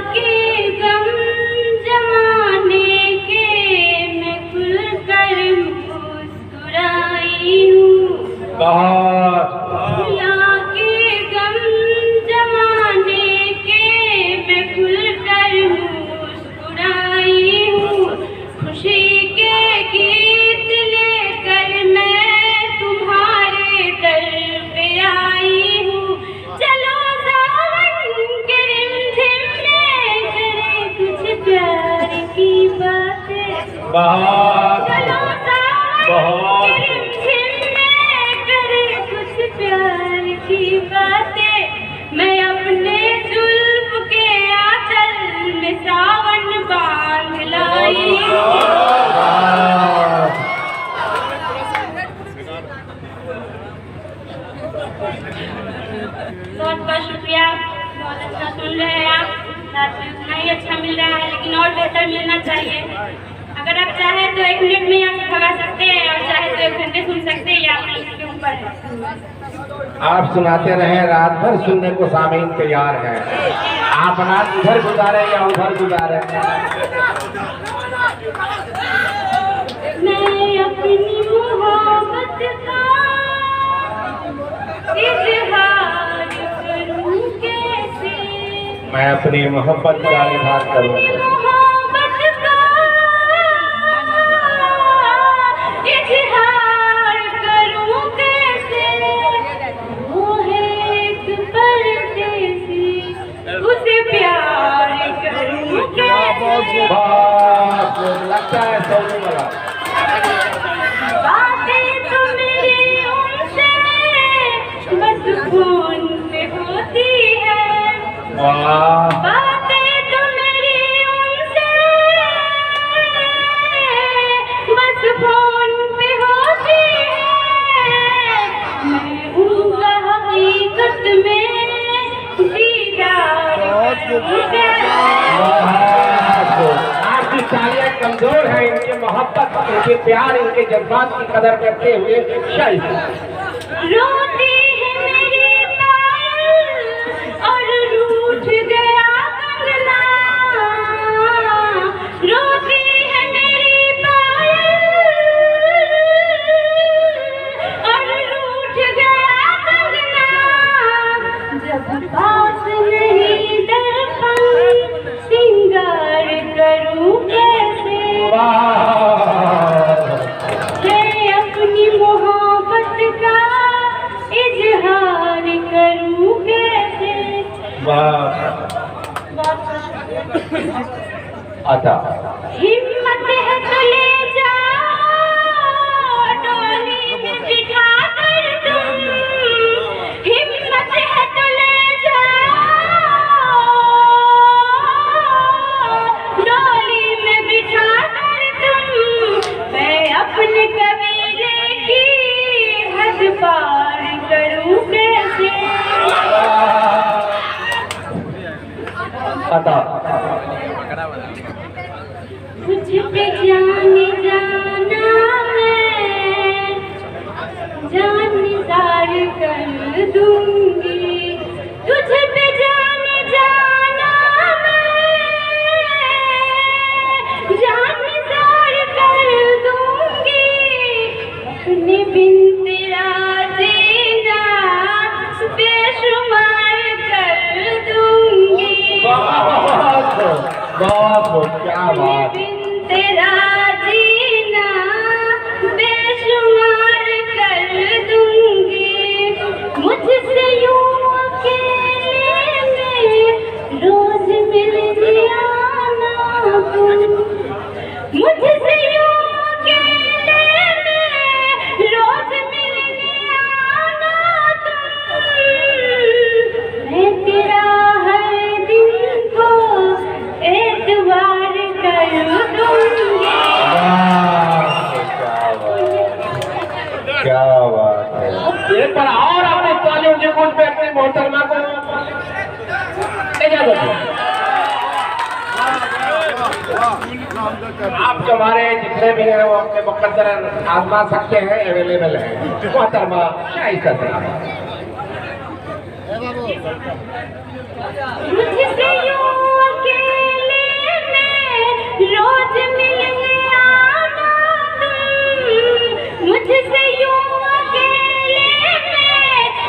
के गम जमाने के मैं खुलकर मुस्कुराई हूँ। के गम जमाने के मैं खुलकर मुस्कुराई हूँ। खुशी के गीत लेकर मैं तुम्हारे दर पे आई हूँ। चलो सावन के रिमझिम में करे कुछ प्यार की बातें। चलो सावन के रिमझिम में करे कुछ प्यार की बातें। मैं अपने जुल्फ के आंचल में सावन बांध लाई हूँ। बहुत बहुत शुक्रिया, बहुत अच्छा सुन रहे हैं आप। साथ में उतना ही अच्छा मिल रहा है, लेकिन और बेहतर मिलना चाहिए। अगर आप चाहे तो 1 मिनट में यहाँ से भगा सकते हैं और चाहे तो 1 घंटे सुन सकते हैं, या अपने इसके ऊपर है। आप सुनाते रहे, रात भर सुनने को सामीन तैयार है। आप रात उधर गुजारे या उधर गुजारे। मैं अपनी मोहब्बत का इजहार करूं कैसे, मैं अपनी मोहब्बत का इजहार करूं। मोहब्बत का इजहार करूं कैसे, वो है एक परदेसी, उसे प्यार करूं कैसे। बस लगता है सोने वाला। बातें तो मेरी उनसे बस फोन पे होती है, वाह, बातें तो मेरी उनसे बस फोन पे होती है, मैं उनका हकीकत में दीदार आपकी तालियां कमजोर है। इनके मोहब्बत, इनके प्यार, इनके जज्बात की कदर करते हुए शायद रोती है मेरी पायल और रूठ गया कंगना, रोती है मेरी पायल और रूठ गया कंगना, जब पास नहीं दर्पण सिंगार करूं कैसे, मैं अपनी मोहब्बत का इजहार करूं कैसे। आता हिम्मत है तो ले जाओ डोली में बिठा कर तुम, हिम्मत है तो ले जाओ डोली में बिठा कर तुम, मैं अपने कबीले की हद पार करूं कैसे। आता कुछ पे जाने जाना मैं जान निसार कर दूंगी, तुझ पे जाने जाना मैं जान निसार कर दूंगी, अपने बिन तेरा जीना बेशुमार कर दूंगी, बहुत क्या बात। बिन तेरा जीना बेशुमार कर दूंगी, मुझसे यूं अकेले में रोज मिलने आना तुम, मुझसे यूं अकेले में रोज मिलने आना तुम, मैं तेरा हर दिन को एतवार कर दूंगी। क्या बात है। एक बार और अपने तालियों के गुण पे अपनी मोहतरमा को इजाजत दो। आप जो हमारे जितने भी हैं वो अपने मुकद्दर आजमा सकते हैं, अवेलेबल है। मोहतरमा शाइस्ता मुझसे यूं अकेले में रोज मिलने आना तुम, मुझसे यूं अकेले में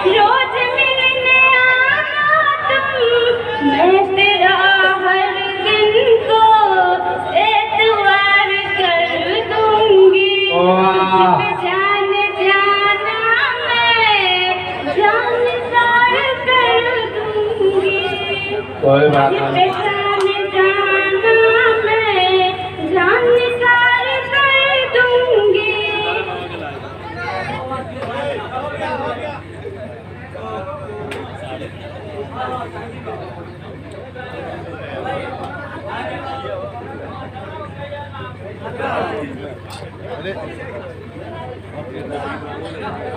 रोज मिलने आना तुम, मैं तेरा हर दिन को एतवार कर दूंगी, तुझ पे जाने जाना मैं जान निसार कर दूंगी, कोई बात तुझ नहीं। पे जाने जाना मैं जान निसार कर दूंगी।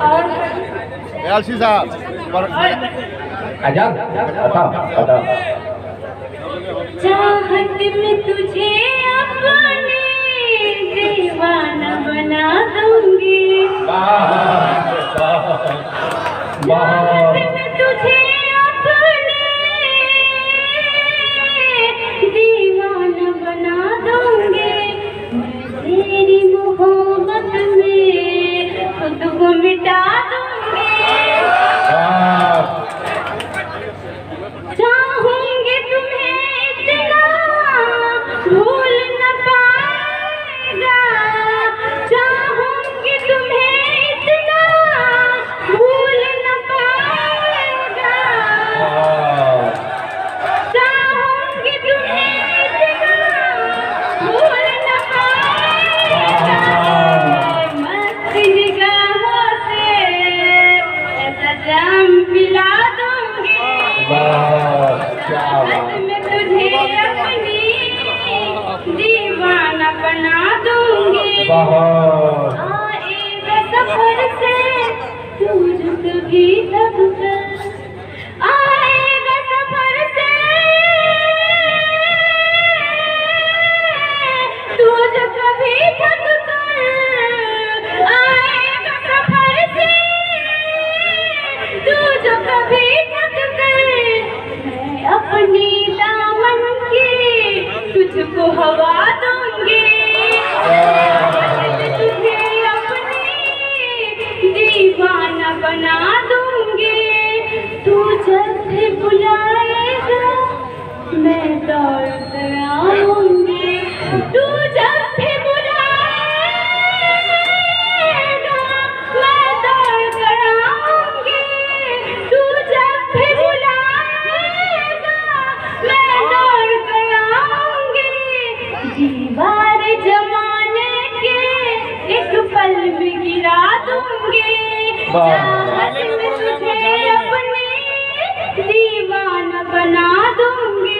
और यासी साहब आजाद बताओ। चाहत में तुझे अपने दीवाना बना दूंगी। मैं तुझे अपने दीवाना बना दूंगी। मैं तेरी मोहब्बत में खुद को मिटा दूंगी। चाहूंगी तुम्हें इतना भूल न पाएगा। चाहूंगी तुम्हें इतना भूल न पाएगा। चाहूंगी तुम्हें इतना भूल न पाएगा। मस्त निगाहों से ऐसा जाम पिला दूंगी। मैं तुझे अपनी दीवाना बना दूंगी। आएगा सफर से तू जो कभी थक कर। आएगा सफर से तू जो कभी थक कर। आएगा सफर से तू जो कभी थक कर। मैं अपनी दामन की तुझको हवा दूंगी। तुझे अपनी दीवाना बना दूंगी। तू जब भी बुलाएगा मैं दौड़ कर आऊंगी। तू जब भी बुलाएगा मैं दौड़ कर आऊंगी। तू जब भी बुलाएगा मैं दौड़ कर आऊंगी। दीवार जमाने के एक पल में गिरा दूंगी। चाहत में तुझे अपनी दीवाना बना दूंगी।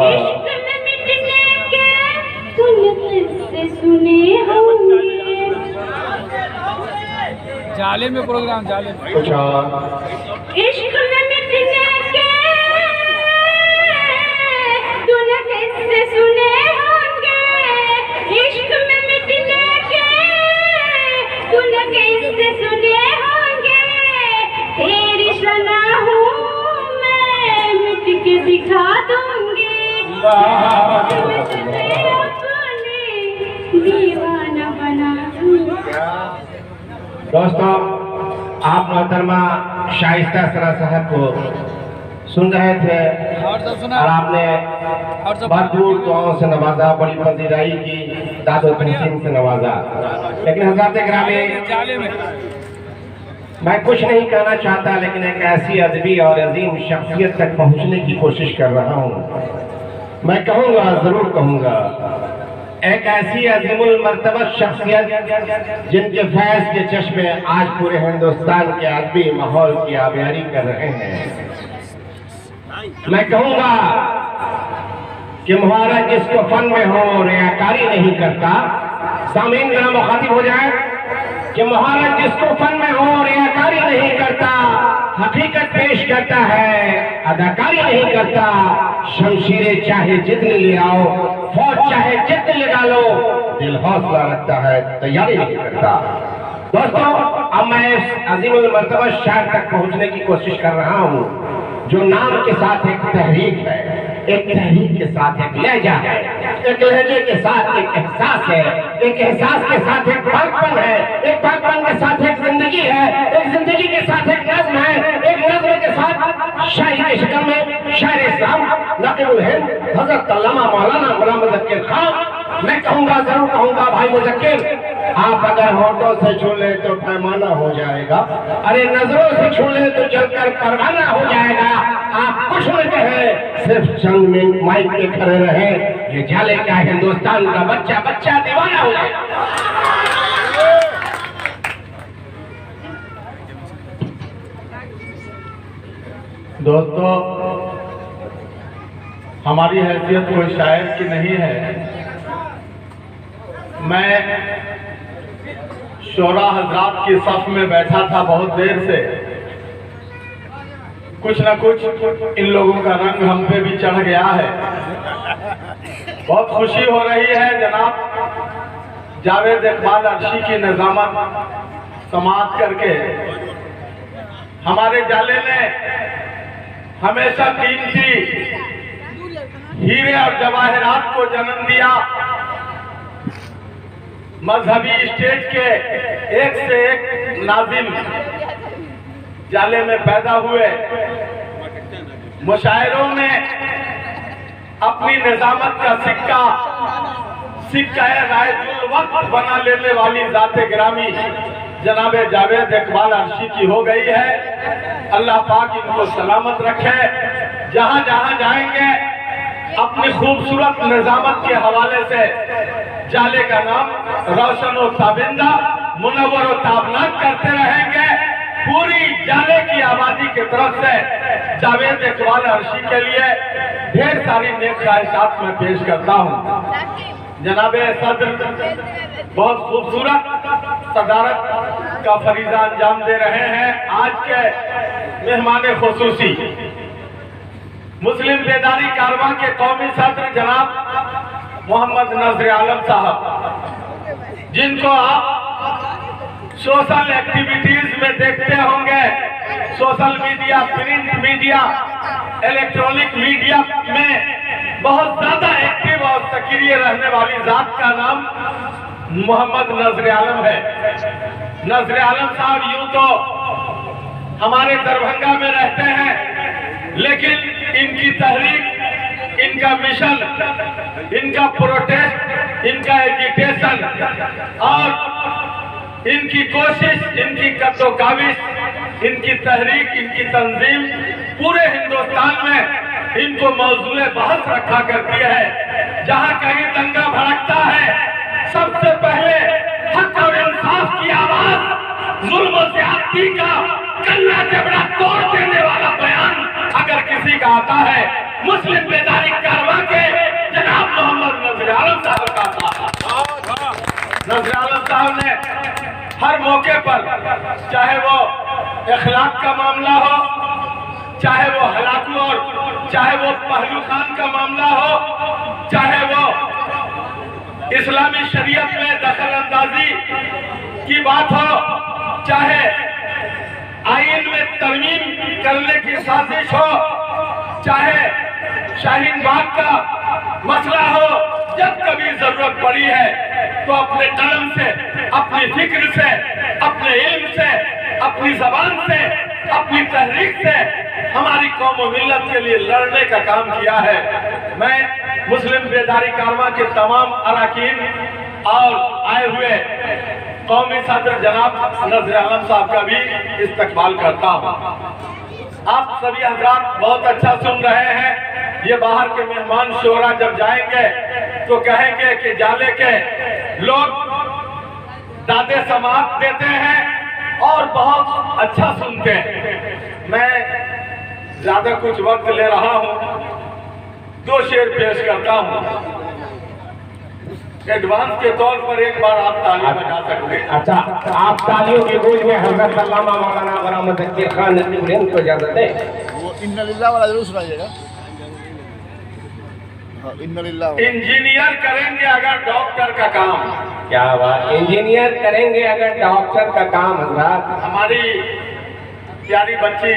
इश्क में मिटने के तूने किससे सुने होंगे। जाले में प्रोग्राम, जाले में। इश्क में मिटने के तूने किससे सुने होंगे। इश्क में मिटने के तूने किससे सुने होंगे। तेरी सना हूँ मैं मिट के दिखा दूंगी। मैं तुझे अपनी दीवाना बना दूंगी। दोस्तों, आप मोहतरमा शाइस्ता सरा साहब को सुन रहे थे और सब सुना। और आपने और सब भरपूर दुआओं से नवाजा, बड़ी पजीराई की, दादो तहसीन से नवाजा। लेकिन हज़रात ग्रामी, जाले में। मैं कुछ नहीं कहना चाहता, लेकिन एक ऐसी अदबी और अजीम शख्सियत तक पहुंचने की कोशिश कर रहा हूं। मैं कहूंगा, जरूर कहूंगा, एक ऐसी अजीमुल मर्तबा शख्सियत जिनके फैज के चश्मे आज पूरे हिंदुस्तान के अदबी माहौल की आबियारी कर रहे हैं। मैं कहूंगा कि मुहारा जिसको फन में हो रियाकारी नहीं करता। सामीन जरा मुखातिब हो जाए कि मुहारा जिसको फन में हो रियाकारी नहीं करता। हकीकत पेश करता है, अदाकारी नहीं करता। शमशीरें चाहे जितनी ले आओ, फौज चाहे जितनी लगा लो, दिल हौसला रखता है, तैयारी नहीं करता। दोस्तों, अब मैं इस अजीमुल मर्तबा शायर तक पहुंचने की कोशिश कर रहा हूं, जो नाम के साथ एक तहरीक है, एक तहरीक के साथ एक लहजा है, एक लहजे के साथ एक एहसास है, एक एहसास के साथ एक पाकपन है, एक पाकपन के साथ एक जिंदगी है, एक जिंदगी के साथ एक नज्म है, एक नज्म के साथ शायरी की शक्ल में शायर इस्लाम नकीबुल हिंद हजरत अल्लामा मौलाना गुलाम मुज़क्किर खान। मैं कहूंगा, जरूर कहूंगा, भाई मुज़क्किर, आप अगर होठों से छू ले तो पैमाना हो जाएगा। अरे नजरों से छू ले तो जलकर परवाना हो जाएगा। आप कुछ न कहे, सिर्फ चंद मिनट माइक पे खड़े रहे, ये जाले का हिंदुस्तान का बच्चा बच्चा दीवाना हो जाएगा। दोस्तों, हमारी हैसियत कोई शायर की नहीं है। मैं शोरा हजरात की सफ में बैठा था बहुत देर से। कुछ न कुछ इन लोगों का रंग हम पे भी चढ़ गया है। बहुत खुशी हो रही है जनाब जावेद इकबाल अर्शी की निजामत समाप्त करके हमारे जाले ने हमेशा कीमती हीरे और जवाहरात को जन्म दिया। मजहबी स्टेज के एक से एक नाजिम जाले में पैदा हुए। मुशायरों ने अपनी निजामत का सिक्का रायजुल वक्त बना लेने वाली जाते गिरामी जनाब जावेद इकबाल अर्शी की हो गई है। अल्लाह पाक इनको सलामत रखे। जहां जहां जाएंगे अपनी खूबसूरत निजामत के हवाले से जाले का नाम रोशन और ताबिंदा मुनव्वर और ताबनाक करते रहेंगे। पूरी जाले की आबादी की तरफ से जावेद इकबाल अर्शी के लिए ढेर सारी नेक ख्वाहिशात में पेश करता हूँ। जनाबे सदर बहुत खूबसूरत सदारत का फरीजा अंजाम दे रहे हैं। आज के मेहमान खुसूसी मुस्लिम बेदारी कारवां के कौमी सदर जनाब मोहम्मद नजर आलम साहब, जिनको आप सोशल एक्टिविटीज में देखते होंगे, social media, print media, electronic media में बहुत ज्यादा एक्टिव और सक्रिय रहने वाली जात का नाम मोहम्मद नजर आलम है। नजर आलम साहब यूं तो हमारे दरभंगा में रहते हैं, लेकिन इनकी तहरीक, इनका मिशन, इनका प्रोटेस्ट, इनका एजिटेशन और इनकी कोशिश, इनकी कद्दोकाविश, इनकी तहरीक, इनकी तंजीम पूरे हिंदुस्तान में इनको मौजूए बहस रखा करती है। जहां कहीं दंगा भड़कता है, सबसे पहले हक और इंसाफ की आवाज, जुल्म और ज्यादती का कल्ला जबड़ा तोड़ देने वाला बयान अगर किसी का आता है, मुस्लिम बेदारी कारवां के जनाब मोहम्मद नजर आलम साहब का था। नजर आलम साहब ने हर मौके पर, चाहे वो इखलाक का मामला हो, चाहे वो हलाकू और चाहे वो पहलू खान का मामला हो, चाहे वो इस्लामी शरीयत में दखल अंदाजी की बात हो, चाहे आईन में तरमीम करने की साजिश हो, चाहे शाहीन बाग का मसला हो, जब कभी जरूरत पड़ी है तो अपने कलम से, अपनी फिक्र से, अपने इल्म से, अपनी जबान से, अपनी तहरीक से हमारी कौम और मिल्लत के लिए लड़ने का काम किया है। मैं मुस्लिम बेदारी कारवां के तमाम अरकान और आए हुए कौमी सदर जनाब नजर आलम साहब का भी इस्तकबाल करता हूँ। आप सभी हजरात बहुत अच्छा सुन रहे हैं। ये बाहर के मेहमान शोरा जब जाएंगे तो कहेंगे कि जाले के लोग दादे समात देते हैं और बहुत अच्छा सुनते हैं। मैं ज्यादा कुछ वक्त ले रहा हूँ, 2 शेर पेश करता हूँ। एडवांस के तौर पर एक बार आप ताली बजा सकते हैं। अच्छा, आप तालियों की गूंज में हजरत अल्लामा मौलाना गुलाम ज़कीर खान नसीब को इजाजत दें। वो इन्ना लिल्लाह वाला जरूर सुनाइएगा। हाँ, इन्ना लिल्लाह वाला। इंजीनियर करेंगे अगर डॉक्टर का काम। क्या बात, इंजीनियर करेंगे अगर डॉक्टर का काम। हजरात, हमारी प्यारी बच्ची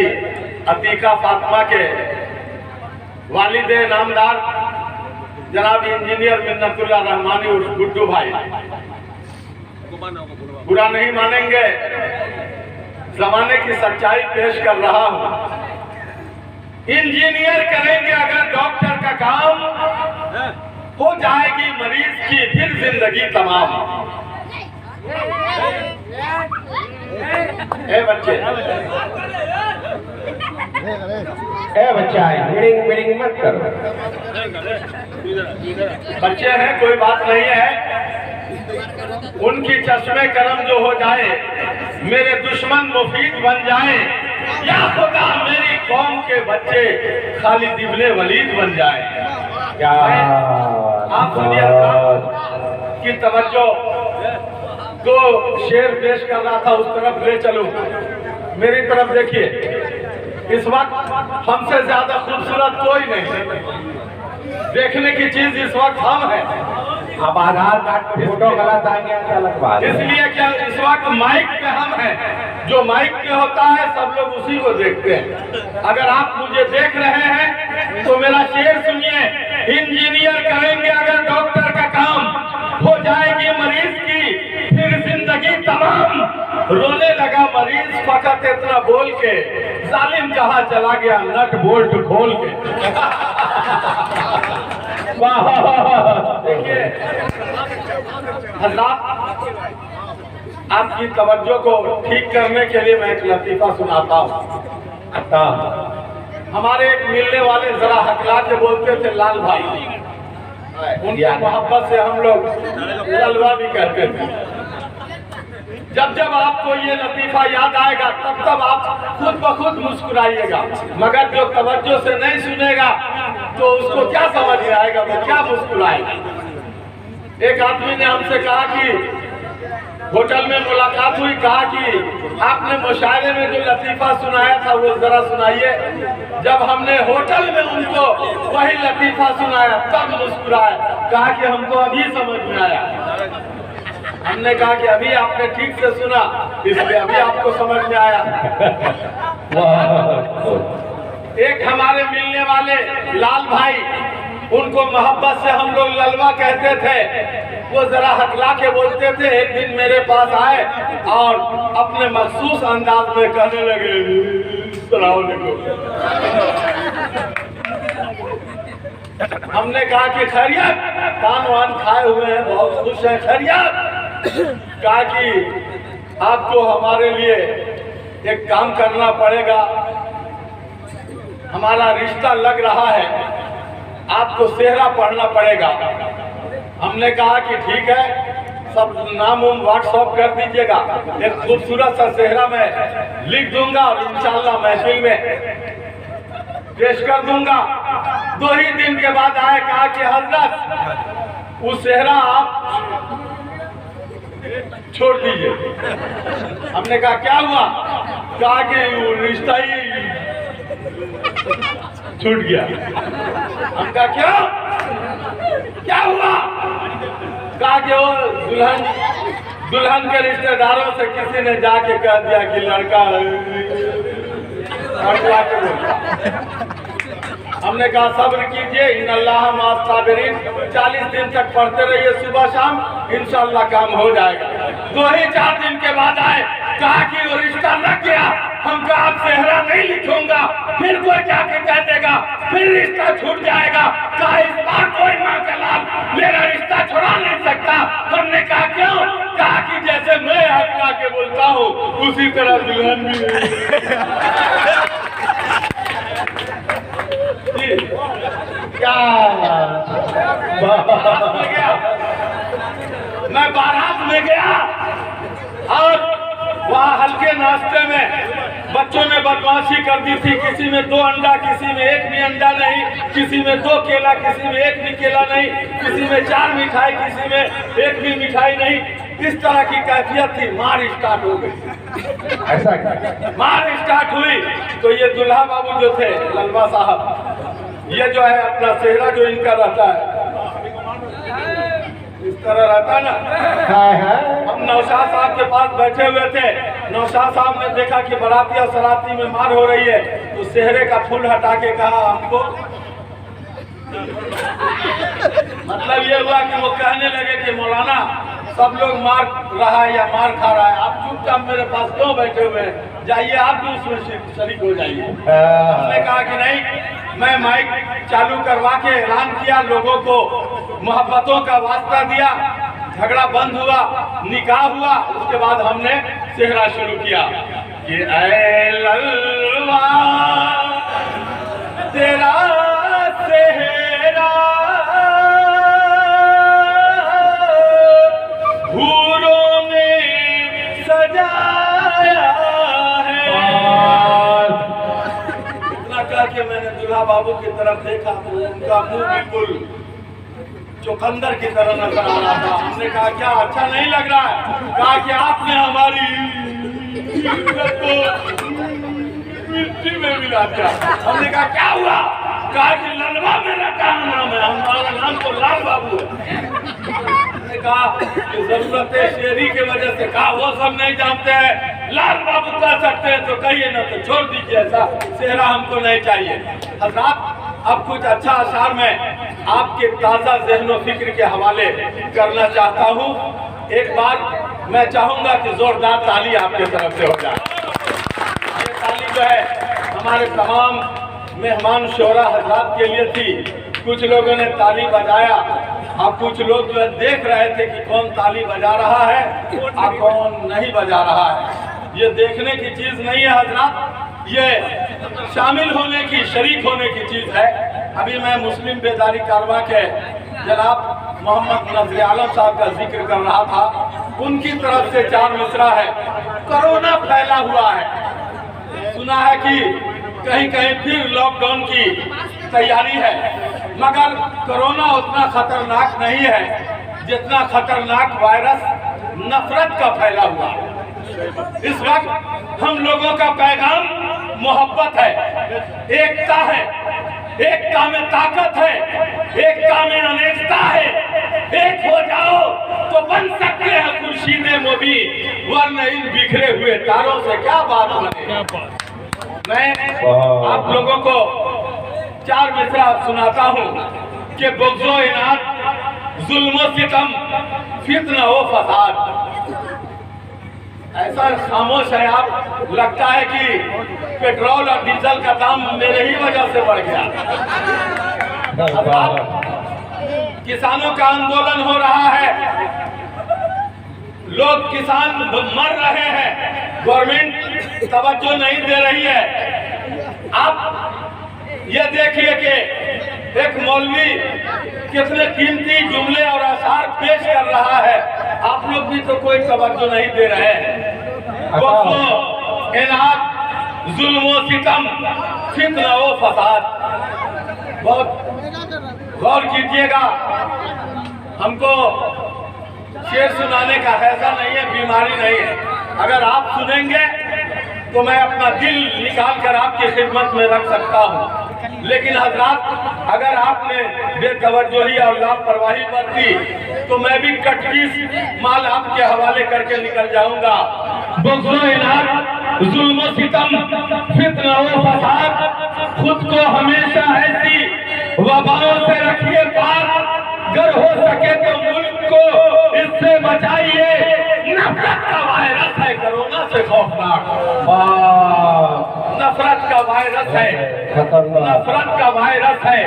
अतीका फातिमा के वालिदे नामदार जनाब इंजीनियर मिन्नतुल्लाह रहमानी उर्फ गुड्डू भाई, बुरा नहीं मानेंगे, जमाने की सच्चाई पेश कर रहा हूँ। इंजीनियर करेंगे अगर डॉक्टर का काम, हो जाएगी मरीज की फिर जिंदगी तमाम। ए बच्चे, ए बच्चा, बिडिंग बिडिंग मत करो। बच्चे हैं, कोई बात नहीं है। उनकी चश्मे करम जो हो जाए, मेरे दुश्मन मुफीद बन जाए, या खुदा मेरी कौम के बच्चे खालिद इब्ने वलीद बन जाए। क्या आप सुनिए की तवज्जो, 2 शेर पेश कर रहा था, उस तरफ ले चलूं। मेरी तरफ देखिए, इस वक्त हमसे ज्यादा खूबसूरत कोई नहीं। देखने की चीज इस वक्त हम है। अब आधार कार्ड पे फोटो गलत आएंगे तो अलग बात है। इसलिए क्या इस वक्त माइक पे हम हैं, जो माइक पे होता है सब लोग उसी को देखते हैं। अगर आप मुझे देख रहे हैं तो मेरा शेर सुनिए, इंजीनियर करेंगे अगर डॉक्टर का काम, हो जाएगी मरीज की फिर जिंदगी तमाम। रोने लगा मरीज फकत इतना बोल के, जालिम कहाँ चला गया नट बोल्ट खोल के। देखिए हज़रात, आपकी तवज्जो को ठीक करने के लिए मैं एक लतीफा सुनाता हूँ। हमारे एक मिलने वाले जरा हकला के बोलते थे लाल भाई, उनकी मोहब्बत से हम लोग ललवा भी कहते थे। जब जब आपको ये लतीफा याद आएगा तब तब आप खुद ब खुद मुस्कुराइएगा, मगर जो तवज्जो से नहीं सुनेगा तो उसको क्या समझ में आएगा, वो क्या मुस्कुराएगा। एक आदमी ने हमसे कहा कि होटल में मुलाकात हुई, कहा कि आपने मुशायरे में जो लतीफा सुनाया था वो जरा सुनाइए। जब हमने होटल में उनको वही लतीफा सुनाया तब मुस्कुराए, कहा कि हमको अभी समझ में आया। हमने कहा कि अभी आपने ठीक से सुना इसलिए अभी आपको समझ में आया। एक हमारे मिलने वाले लाल भाई, उनको मोहब्बत से हम लोग ललवा कहते थे, वो जरा हकला के बोलते थे। एक दिन मेरे पास आए और अपने मखसूस अंदाज में कहने लगे, अस्सलाम वालेकुम। हमने कहा कि खैरियत, कान वान खाए हुए हैं, बहुत खुश हैं, खैरियत। कहा कि आपको हमारे लिए एक काम करना पड़ेगा, हमारा रिश्ता लग रहा है, आपको सेहरा पढ़ना पड़ेगा। हमने कहा कि ठीक है, सब नाम व्हाट्सएप कर दीजिएगा, एक खूबसूरत सा सेहरा मैं लिख दूंगा और इंशाल्लाह महफिल में पेश कर दूंगा। 2 ही दिन के बाद आए, कहा कि हजरत वो सेहरा आप छोड़ दीजिए। हमने कहा क्या हुआ? कहा कि वो रिश्ता ही छूट गया। हम कहा क्या हुआ? कहा कि वो दुल्हन के रिश्तेदारों से किसी ने जाके कह दिया कि लड़का के बोला। हमने कहा सब्र कीजिए, इन्नल्लाह माअस साबिरीन, 40 दिन तक पढ़ते रहिए सुबह शाम, इंशाल्लाह काम हो जाएगा। 2 ही 4 दिन के बाद आए, कहा कि वो रिश्ता लग गया। हम कहा आप सेहरा नहीं लिखूंगा, फिर कोई जाके कह देगा, फिर रिश्ता छूट जाएगा। कहा इस बार कोई माँ का लाल मेरा रिश्ता छुड़ा नहीं सकता। हमने कहा क्यों? कहा कि जैसे मैं हकला के बोलता हूँ उसी तरह दुल्हन भी। क्या मैं बारात में गया और वहाँ हल्के नाश्ते में बच्चों ने बदमाशी कर दी थी। किसी में 2 अंडा, किसी में 1 भी अंडा नहीं, किसी में 2 केला, किसी में 1 भी केला नहीं, किसी में 4 मिठाई, किसी में 1 भी मिठाई नहीं। इस तरह की कैफियत थी। मार स्टार्ट हो गई। ऐसा मार स्टार्ट हुई तो ये दुल्हा बाबू जो थे ललवा साहब, ये जो है अपना सेहरा जो इनका रहता है इस तरह रहता है ना। हम नौशाद साहब के पास बैठे हुए थे, नौशाद साहब ने देखा कि बराती और सराती में मार हो रही है तो सेहरे का फूल हटा के कहा हमको। मतलब ये हुआ कि वो कहने लगे कि मौलाना सब लोग मार रहा है या मार खा रहा है, आप चुपचाप मेरे पास क्यों बैठे हुए हैं, जाइए आप भी उसमें शरीक हो जाइए। हमने कहा कि नहीं, मैं माइक चालू करवा के ऐलान किया, लोगों को मोहब्बतों का वास्ता दिया, झगड़ा बंद हुआ, निकाह हुआ। उसके बाद हमने सेहरा शुरू किया कि ऐ ललवा तेरा सेहरा हूरों ने सजाया है। इतना कह के मैंने दूल्हा बाबू की तरफ देखा तो उनका मुंह बिल्कुल चुकंदर की तरह नजर आ रहा था। हमने कहा क्या अच्छा नहीं लग रहा है? कहा कि आपने हमारी इज्जत को मिट्टी में मिला दिया। हमने कहा क्या हुआ? कहा कि ललवा मेरा क्या नाम है, हमारा नाम तो लाल बाबू है। मैंने कहा कि जरूरत है शेरी की वजह से, कहा वो सब नहीं जानते हैं, लाल बाबू कह सकते हैं तो कहिए ना, तो छोड़ दीजिए, ऐसा चेहरा हमको नहीं चाहिए। हजरात, अब कुछ अच्छा अशार में आपके ताज़ा ज़हन व फिक्र के हवाले करना चाहता हूँ। एक बार मैं चाहूँगा कि जोरदार ताली आपके तरफ से हो जाए। ये ताली जो है हमारे तमाम मेहमान शोरा हजरात के लिए थी। कुछ लोगों ने ताली बजाया और कुछ लोग जो है देख रहे थे कि कौन ताली बजा रहा है और कौन नहीं बजा रहा है। ये देखने की चीज़ नहीं है हजरात, ये शामिल होने की, शरीक होने की चीज़ है। अभी मैं मुस्लिम बेदारी कारवा के जनाब मोहम्मद नजर आलम साहब का जिक्र कर रहा था, उनकी तरफ से 4 मिसरा है। कोरोना फैला हुआ है, सुना है कि कहीं कहीं फिर लॉकडाउन की तैयारी है, मगर कोरोना उतना खतरनाक नहीं है जितना खतरनाक वायरस नफरत का फैला हुआ है। इस वक्त हम लोगों का पैगाम मोहब्बत है, एकता है, एकता में ताकत है, एकता में अनेकता है। एक हो जाओ तो बन सकते हैं खुर्शीदे मोबी, वरना इन बिखरे हुए तारों से क्या बात बने। मैं आप लोगों को 4 मिसरा सुनाता हूँ कि बुग़्ज़ो इनाद, जुल्म सितम, फितना व फसाद। ऐसा खामोश है आप, लगता है कि पेट्रोल और डीजल का दाम मेरे ही वजह से बढ़ गया। किसानों का आंदोलन हो रहा है, लोग किसान मर रहे हैं, गवर्नमेंट तवज्जो नहीं दे रही है। आप ये देखिए कि एक मौलवी कितने कीमती जुमले और आसार पेश कर रहा है, आप लोग भी तो कोई तवज्जो नहीं दे रहे हैं। इनाद, जुल्म व सितम, फितना व फसाद। बहुत गौर कीजिएगा, हमको शेर सुनाने का ऐसा नहीं है, बीमारी नहीं है। अगर आप सुनेंगे तो मैं अपना दिल निकाल कर आपकी खिदमत में रख सकता हूँ, लेकिन हजरात अगर आपने बेतवज्जोही और लापरवाही बरती तो मैं भी कटपीस माल आपके हवाले करके निकल जाऊंगा। बुग़्ज़ो इनाद, जुल्म सितम, फितना व फसाद। खुद को हमेशा ऐसी वबाओं से रखिए पार, अगर हो सके तो मुल्क को इससे बचाइए। नफरत का वायरस है, कोरोना से खौफनाक। नफरत का वायरस है, नफरत का वायरस है,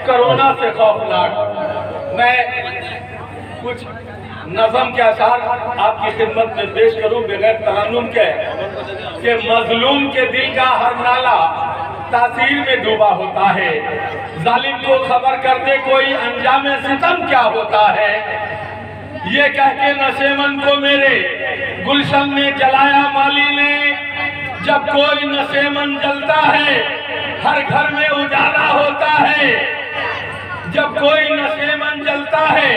कोरोना से खौफनाक। मैं कुछ नज़म के अशार आपकी खिदमत में पेश करूं बगैर तरन्नुम के कि मजलूम के दिल का हर नाला तासीर में डूबा होता है। जालिम को खबर कर दे कोई अंजाम सितम क्या होता है। ये कह के नशेमन को मेरे गुलशन में जलाया माली ने। जब कोई नशेमन जलता है हर घर में उजाला होता है। जब कोई नशेमन जलता है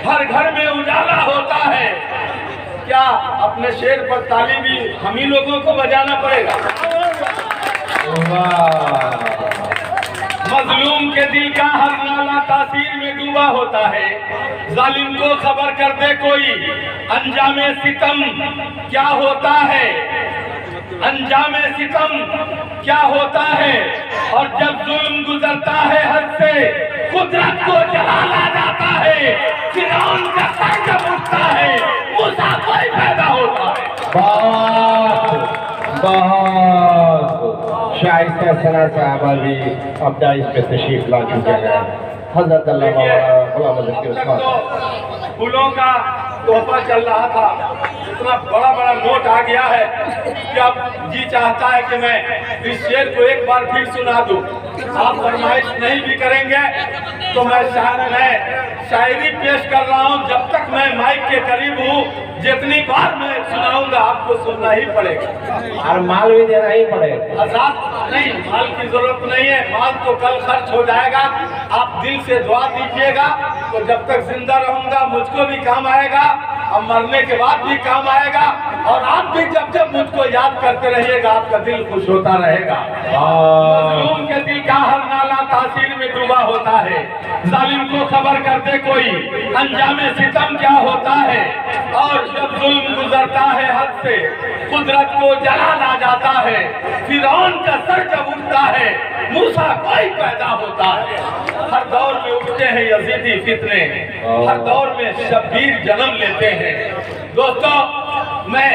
हर घर में उजाला होता है। क्या अपने शेर पर ताली भी हम ही लोगों को बजाना पड़ेगा? मजलूम के दिल का हर नाला तासीर में डूबा होता है। जालिम को खबर कर दे कोई अंजामे सितम क्या होता है। अंजामे सितम क्या होता है। और जब जुल्म गुजरता है हद से कुदरत को जलाला जाता है। फिरौन का सर जब उठता है मूसा कोई पैदा होता है। बहुत शाइस्ता सना साहब अभी अपना इस पे तशरीफ ला चुके हैं। हजरत फूलों का तोहफा चल रहा था, इतना बड़ा बड़ा नोट आ गया है कि अब जी चाहता है कि मैं इस शेर को एक बार फिर सुना दूं। आप फरमाइश नहीं भी करेंगे तो मैं शायरी पेश कर रहा हूं। जब तक मैं माइक के करीब हूं जितनी बार मैं सुनाऊंगा आपको सुनना ही पड़ेगा और माल भी देना ही पड़ेगा। आजाद नहीं, माल की जरूरत नहीं है, माल तो कल खर्च हो जाएगा। आप दिल से दुआ दीजिएगा तो जब तक जिंदा रहूंगा मुझको भी काम आएगा और मरने के बाद भी काम आएगा। और आप भी जब जब मुझको याद करते रहिएगा आपका दिल खुश होता रहेगा। मजलूम के दिल का हर नाला तमाशीर में डूबा होता है। जालिम को खबर करते कोई अंजामे सितम क्या होता है, और जब जुल्म गुजरता है हद से कुदरत को जलाल आ जाता है। फिरौन का सर जब उठता है मूसा कोई पैदा होता है। हर दौर में उठते हैं यजीदी फितने, हर दौर में शब्बीर जन्म लेते हैं। दोस्तों, मैं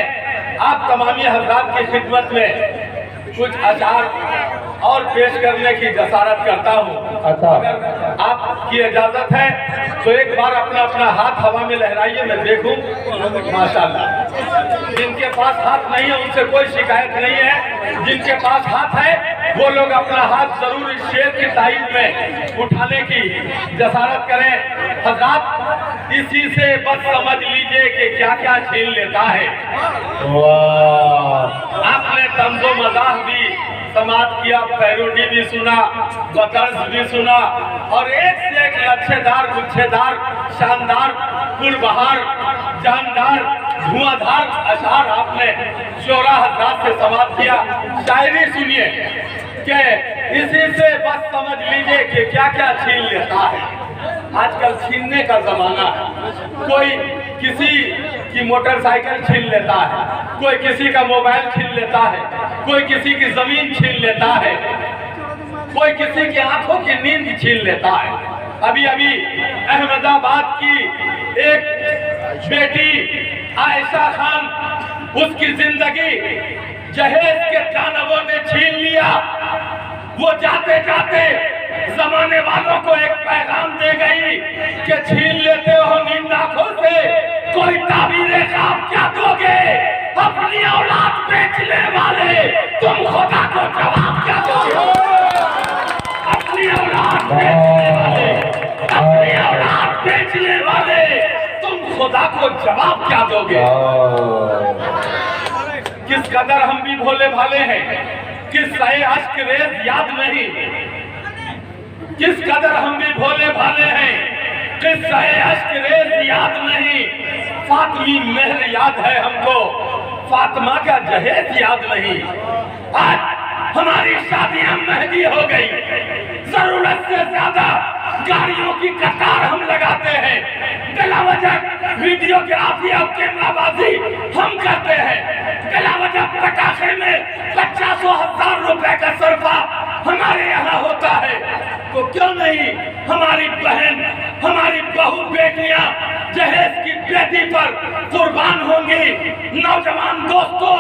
आप तमामी हजरात की खिदमत में कुछ अशार और पेश करने की जसारत करता हूँ। अगर आपकी इजाजत है तो एक बार अपना अपना हाथ हवा में लहराइए, मैं देखूं। माशाल्लाह, जिनके पास हाथ नहीं है उनसे कोई शिकायत नहीं है, जिनके पास हाथ है वो लोग अपना हाथ जरूर इस शेर की ताईद में उठाने की जसारत करें। हजरात, इसी से बस समझ लीजिए कि क्या क्या छीन लेता है। आपने तंजो मजाक भी समाप्त किया, पैरोडी भी सुना, बतर्ज भी सुना, और एक से एक लच्छेदार, गुच्छेदार, शानदार, फुलबहार, जानदार, धुआंधार अशार आपने शोरा हजरात से समाप्त किया। शायरी सुनिए कि इसी से बस समझ लीजिए कि क्या क्या छीन लेता है। आजकल छीनने का जमाना है। कोई किसी की मोटरसाइकिल छीन लेता है, कोई किसी का मोबाइल छीन लेता है, कोई किसी की जमीन छीन लेता है, कोई किसी की आंखों की नींद छीन लेता है। अभी अभी अहमदाबाद की एक बेटी आयशा खान, उसकी जिंदगी जहेज के दानवों ने छीन लिया। वो जाते जाते जमाने वालों को एक पैगाम दे गई कि छीन लेते हो नींद आंखों से, कोई ताबीरे ख्वाब क्या दोगे? अपनी औलाद बेचने वाले तुम खुदा को जवाब क्या दोगे? अपनी औलाद बेचने वाले, अपनी औलाद बेचने वाले तुम खुदा को जवाब क्या दोगे? किस कदर हम भी भोले भाले हैं, किस सहे अश्क रेज याद नहीं, किस कदर हम भी भोले भाले हैं, किस सहे अश्क रेज याद नहीं। फातिमी मेहर याद है हमको, फातिमा का जहेज याद नहीं। आज हमारी शादियां महंगी हो गई, जरूरत से ज्यादा गाड़ियों की कतार हम लगाते हैं, बिला वजह वीडियोग्राफी और कैमराबाजी हम करते हैं, बिला वजह पटाखे में 50,000 रुपए का सरफा हमारे यहाँ होता है। तो क्यों नहीं हमारी बहन, हमारी बहू बेटियां जहेज की बेटी पर कुर्बान होंगी। नौजवान दोस्तों,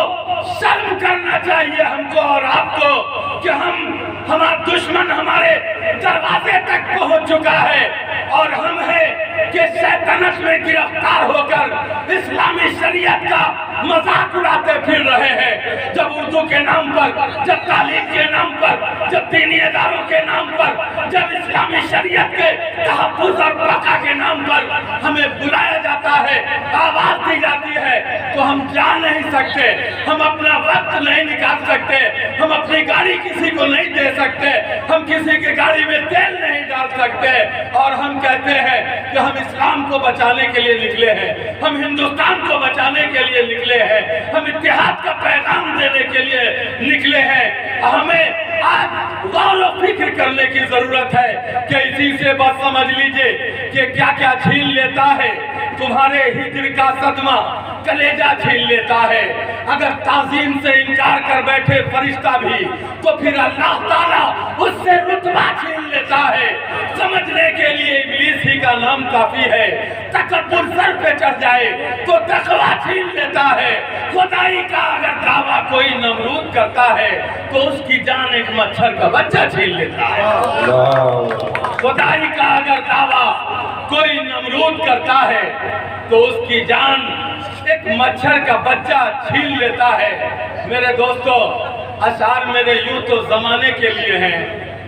शर्म करना चाहिए हमको और आपको कि हमारा दुश्मन हमारे दरवाजे तक पहुंच चुका है और हम है कि शैतानत में गिरफ्तार होकर इस्लामी शरीयत का मजाक उड़ाते फिर रहे हैं। जब उर्दू के नाम पर, जब तालीम के नाम पर, जब दीनी इदारों के नाम पर, जब इस्लामी शरीयत के तहफ्फुज़ और बका के नाम पर हमें बुलाया जाता है, आवाज दी जाती है, तो हम जा नहीं सकते, हम अपना वक्त नहीं निकाल सकते, हम अपनी गाड़ी किसी को नहीं दे सकते, हम किसी की गाड़ी में तेल नहीं डाल सकते, और हम कहते हैं कि हम इस्लाम को बचाने के लिए निकले हैं, हम हिंदुस्तान को बचाने के लिए निकले हैं, हम इत्तेहाद का पैगाम देने के लिए निकले हैं। हमें आज गौर व फिक्र करने की जरूरत है कि इसी से बस समझ लीजिए कि क्या क्या छीन लेता है। तुम्हारे हिज्र का सदमा कलेजा छीन लेता है। अगर ताजीम से इनकार कर बैठे फरिश्ता भी, तो फिर अल्लाह ताला उससे रुतबा छीन लेता है। समझने के लिए इब्लीस ही का नाम काफी है। तकब्बुर सर पे चढ़ जाए तो तकवा छीन लेता है। खुदाई का अगर दावा कोई नमरूद करता है तो उसकी जान एक मच्छर का बच्चा छीन लेता है। खुदाई का अगर दावा कोई नमरूद करता है तो उसकी जान एक मच्छर का बच्चा छीन लेता है। मेरे दोस्तों, अशार मेरे यूं तो जमाने के लिए हैं,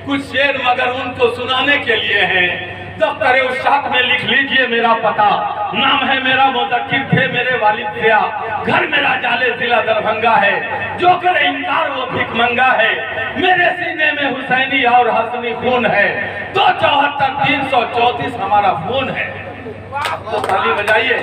कुछ शेर मगर उनको सुनाने के लिए हैं। दफ्तर उशाक में लिख लीजिए मेरा पता, नाम है मेरा मुज़क्किर, थे मेरे वालिद ज़िया, घर मेरा जाले जिला दरभंगा है, जो करे इनकार वो भिखमंगा है, मेरे सीने में हुसैनी और हसनी खून है, 274 334 हमारा खून है। तो ताली बजाइए।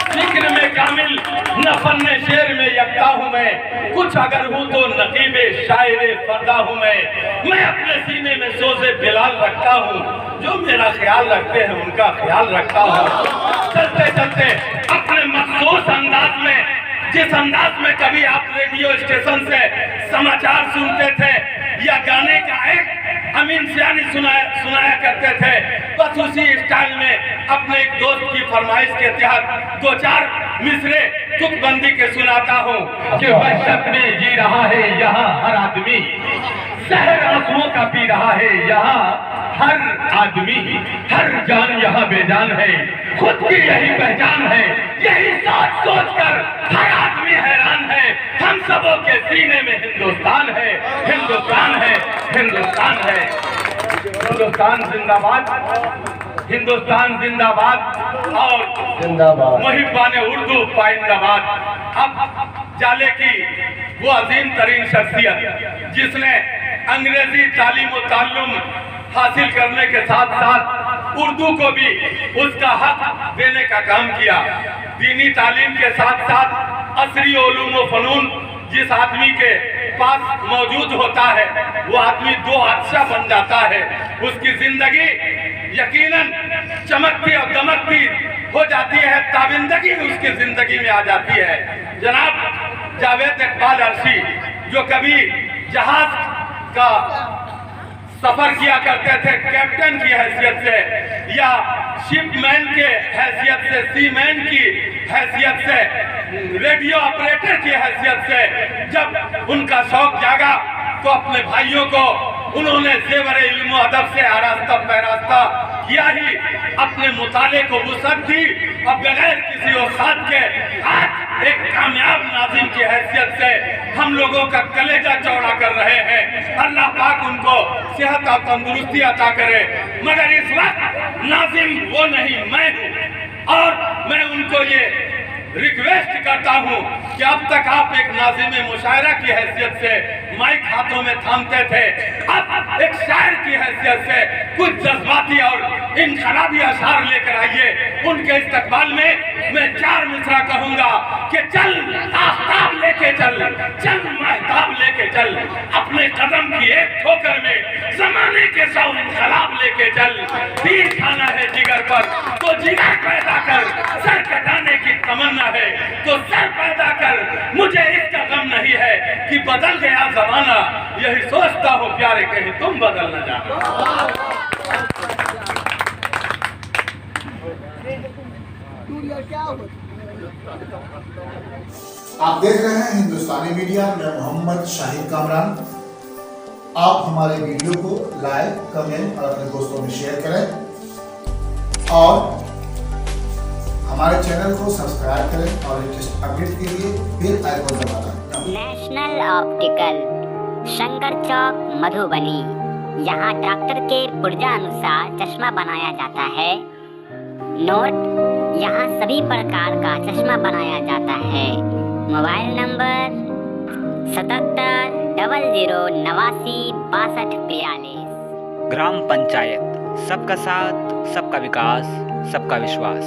फिक्र में कामिल न फन्ने शेर में यकता हूँ मैं, कुछ अगर हूँ तो नकीबे शायरे फरदा हूँ मैं अपने सीने में सोज़े बिलाल रखता हूँ, जो मेरा ख्याल रखते हैं उनका ख्याल रखता हूँ। चलते चलते अपने मखसूस अंदाज में, जिस अंदाज में कभी आप रेडियो स्टेशन से समाचार सुनते थे या गाने का एक अमीन सियानी सुनाया करते थे, बस उसी स्टाइल में अपने एक दोस्त की फरमाइश के तहत 2-4 मिसरे तुकबंदी के सुनाता हूँ कि वहशत में जी रहा है यहाँ हर आदमी, जहर आंसुओं का पी रहा है यहाँ हर आदमी, हर जान यहाँ बेजान है, खुद की यही पहचान है, यही सोच सोच कर हर आदमी हैरान है। हम सबों के सीने में हिंदुस्तान है, हिंदुस्तान है, हिंदुस्तान है। हिंदुस्तान जिंदाबाद, हिंदुस्तान जिंदाबाद और जिंदाबाद। मुहिब्बान उर्दू पाइंदाबाद। अब जाले की वो अजीम तरीन शख्सियत जिसने अंग्रेजी तालीम और ताल्लुम हासिल करने के साथ साथ उर्दू को भी उसका हक देने का काम किया, दीनी तालीम के साथ साथ असरी उलूम व फनून जिस आदमी के पास मौजूद होता है वो आदमी दो अच्छा बन जाता है, उसकी जिंदगी यकीनन चमकती और दमकती हो जाती है, ताबिंदगी उसकी जिंदगी में आ जाती है। जनाब जावेद इकबाल अर्शी जो कभी जहाज का सफर किया करते थे कैप्टन की हैसियत से या शिपमैन के हैसियत से, सीमैन की हैसियत से, रेडियो ऑपरेटर की हैसियत से, जब उनका शौक जागा तो अपने भाइयों को उन्होंने ज़ेवर इल्म अदब से आरास्ता पैरास्ता किया ही अपने मुताले को वुसअत दी और बगैर किसी औसात के आज एक कामयाब नाज़िम की हैसियत से हम लोगों का कलेजा चौड़ा कर रहे हैं। अल्लाह पाक उनको सेहत और तंदुरुस्ती अता करे, मगर इस वक्त नाज़िम वो नहीं मैं हूँ और मैं उनको ये रिक्वेस्ट करता हूँ कि अब तक आप एक नाज़िम मुशायरा की हैसियत से माइक हाथों में थामते थे, अब एक शायर की हैसियत से कुछ जज्बाती और इनकलाबी अशार लेकर आइए। उनके इस्तकबाल में मैं 4 मिसरा कहूँगा कि चल आफ्ताब लेके चल, चल महताब लेके चल, अपने कदम की एक ठोकर में जमाने के 100 इनकलाब लेके चल, तीर खाना है जिगर पर तो जिगर पैदा कर, सर कटाने की तमन्ना है तो सर पैदा कर, मुझे इसका गम नहीं है कि बदल गया जमाना, यही सोचता हूँ प्यारे कहीं तुम बदल न जाओ। आप देख रहे हैं हिंदुस्तानी मीडिया, मैं मोहम्मद शाहिद कामरान। आप हमारे वीडियो को लाइक, कमेंट और अपने दोस्तों में शेयर करें और हमारे चैनल को सब्सक्राइब करें और लेटेस्ट अपडेट के लिए बेल आइकन दबाना। नेशनल ऑप्टिकल, शंकर चौक, मधुबनी। यहाँ डॉक्टर के पुर्जा अनुसार चश्मा बनाया जाता है। नोट, यहाँ सभी प्रकार का चश्मा बनाया जाता है। Mobile number 77 00 89 62 42। ग्राम पंचायत, सबका साथ, सबका विकास, सबका विश्वास।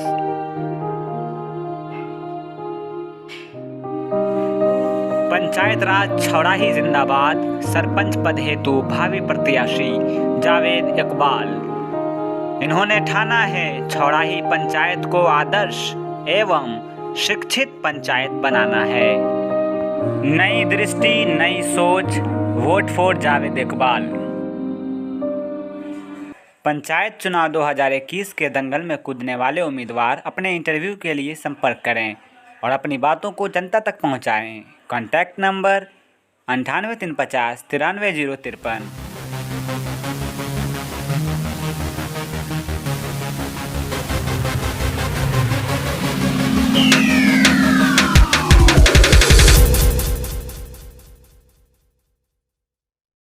पंचायत राज छौड़ाही जिंदाबाद। सरपंच पद हेतु भावी प्रत्याशी जावेद इकबाल। इन्होंने ठाना है छौड़ाही पंचायत को आदर्श एवं शिक्षित पंचायत बनाना है। नई दृष्टि, नई सोच, वोट फॉर जावेद इकबाल। पंचायत चुनाव 2021 के दंगल में कूदने वाले उम्मीदवार अपने इंटरव्यू के लिए संपर्क करें और अपनी बातों को जनता तक पहुंचाएं। Contact number 98 350 93 053।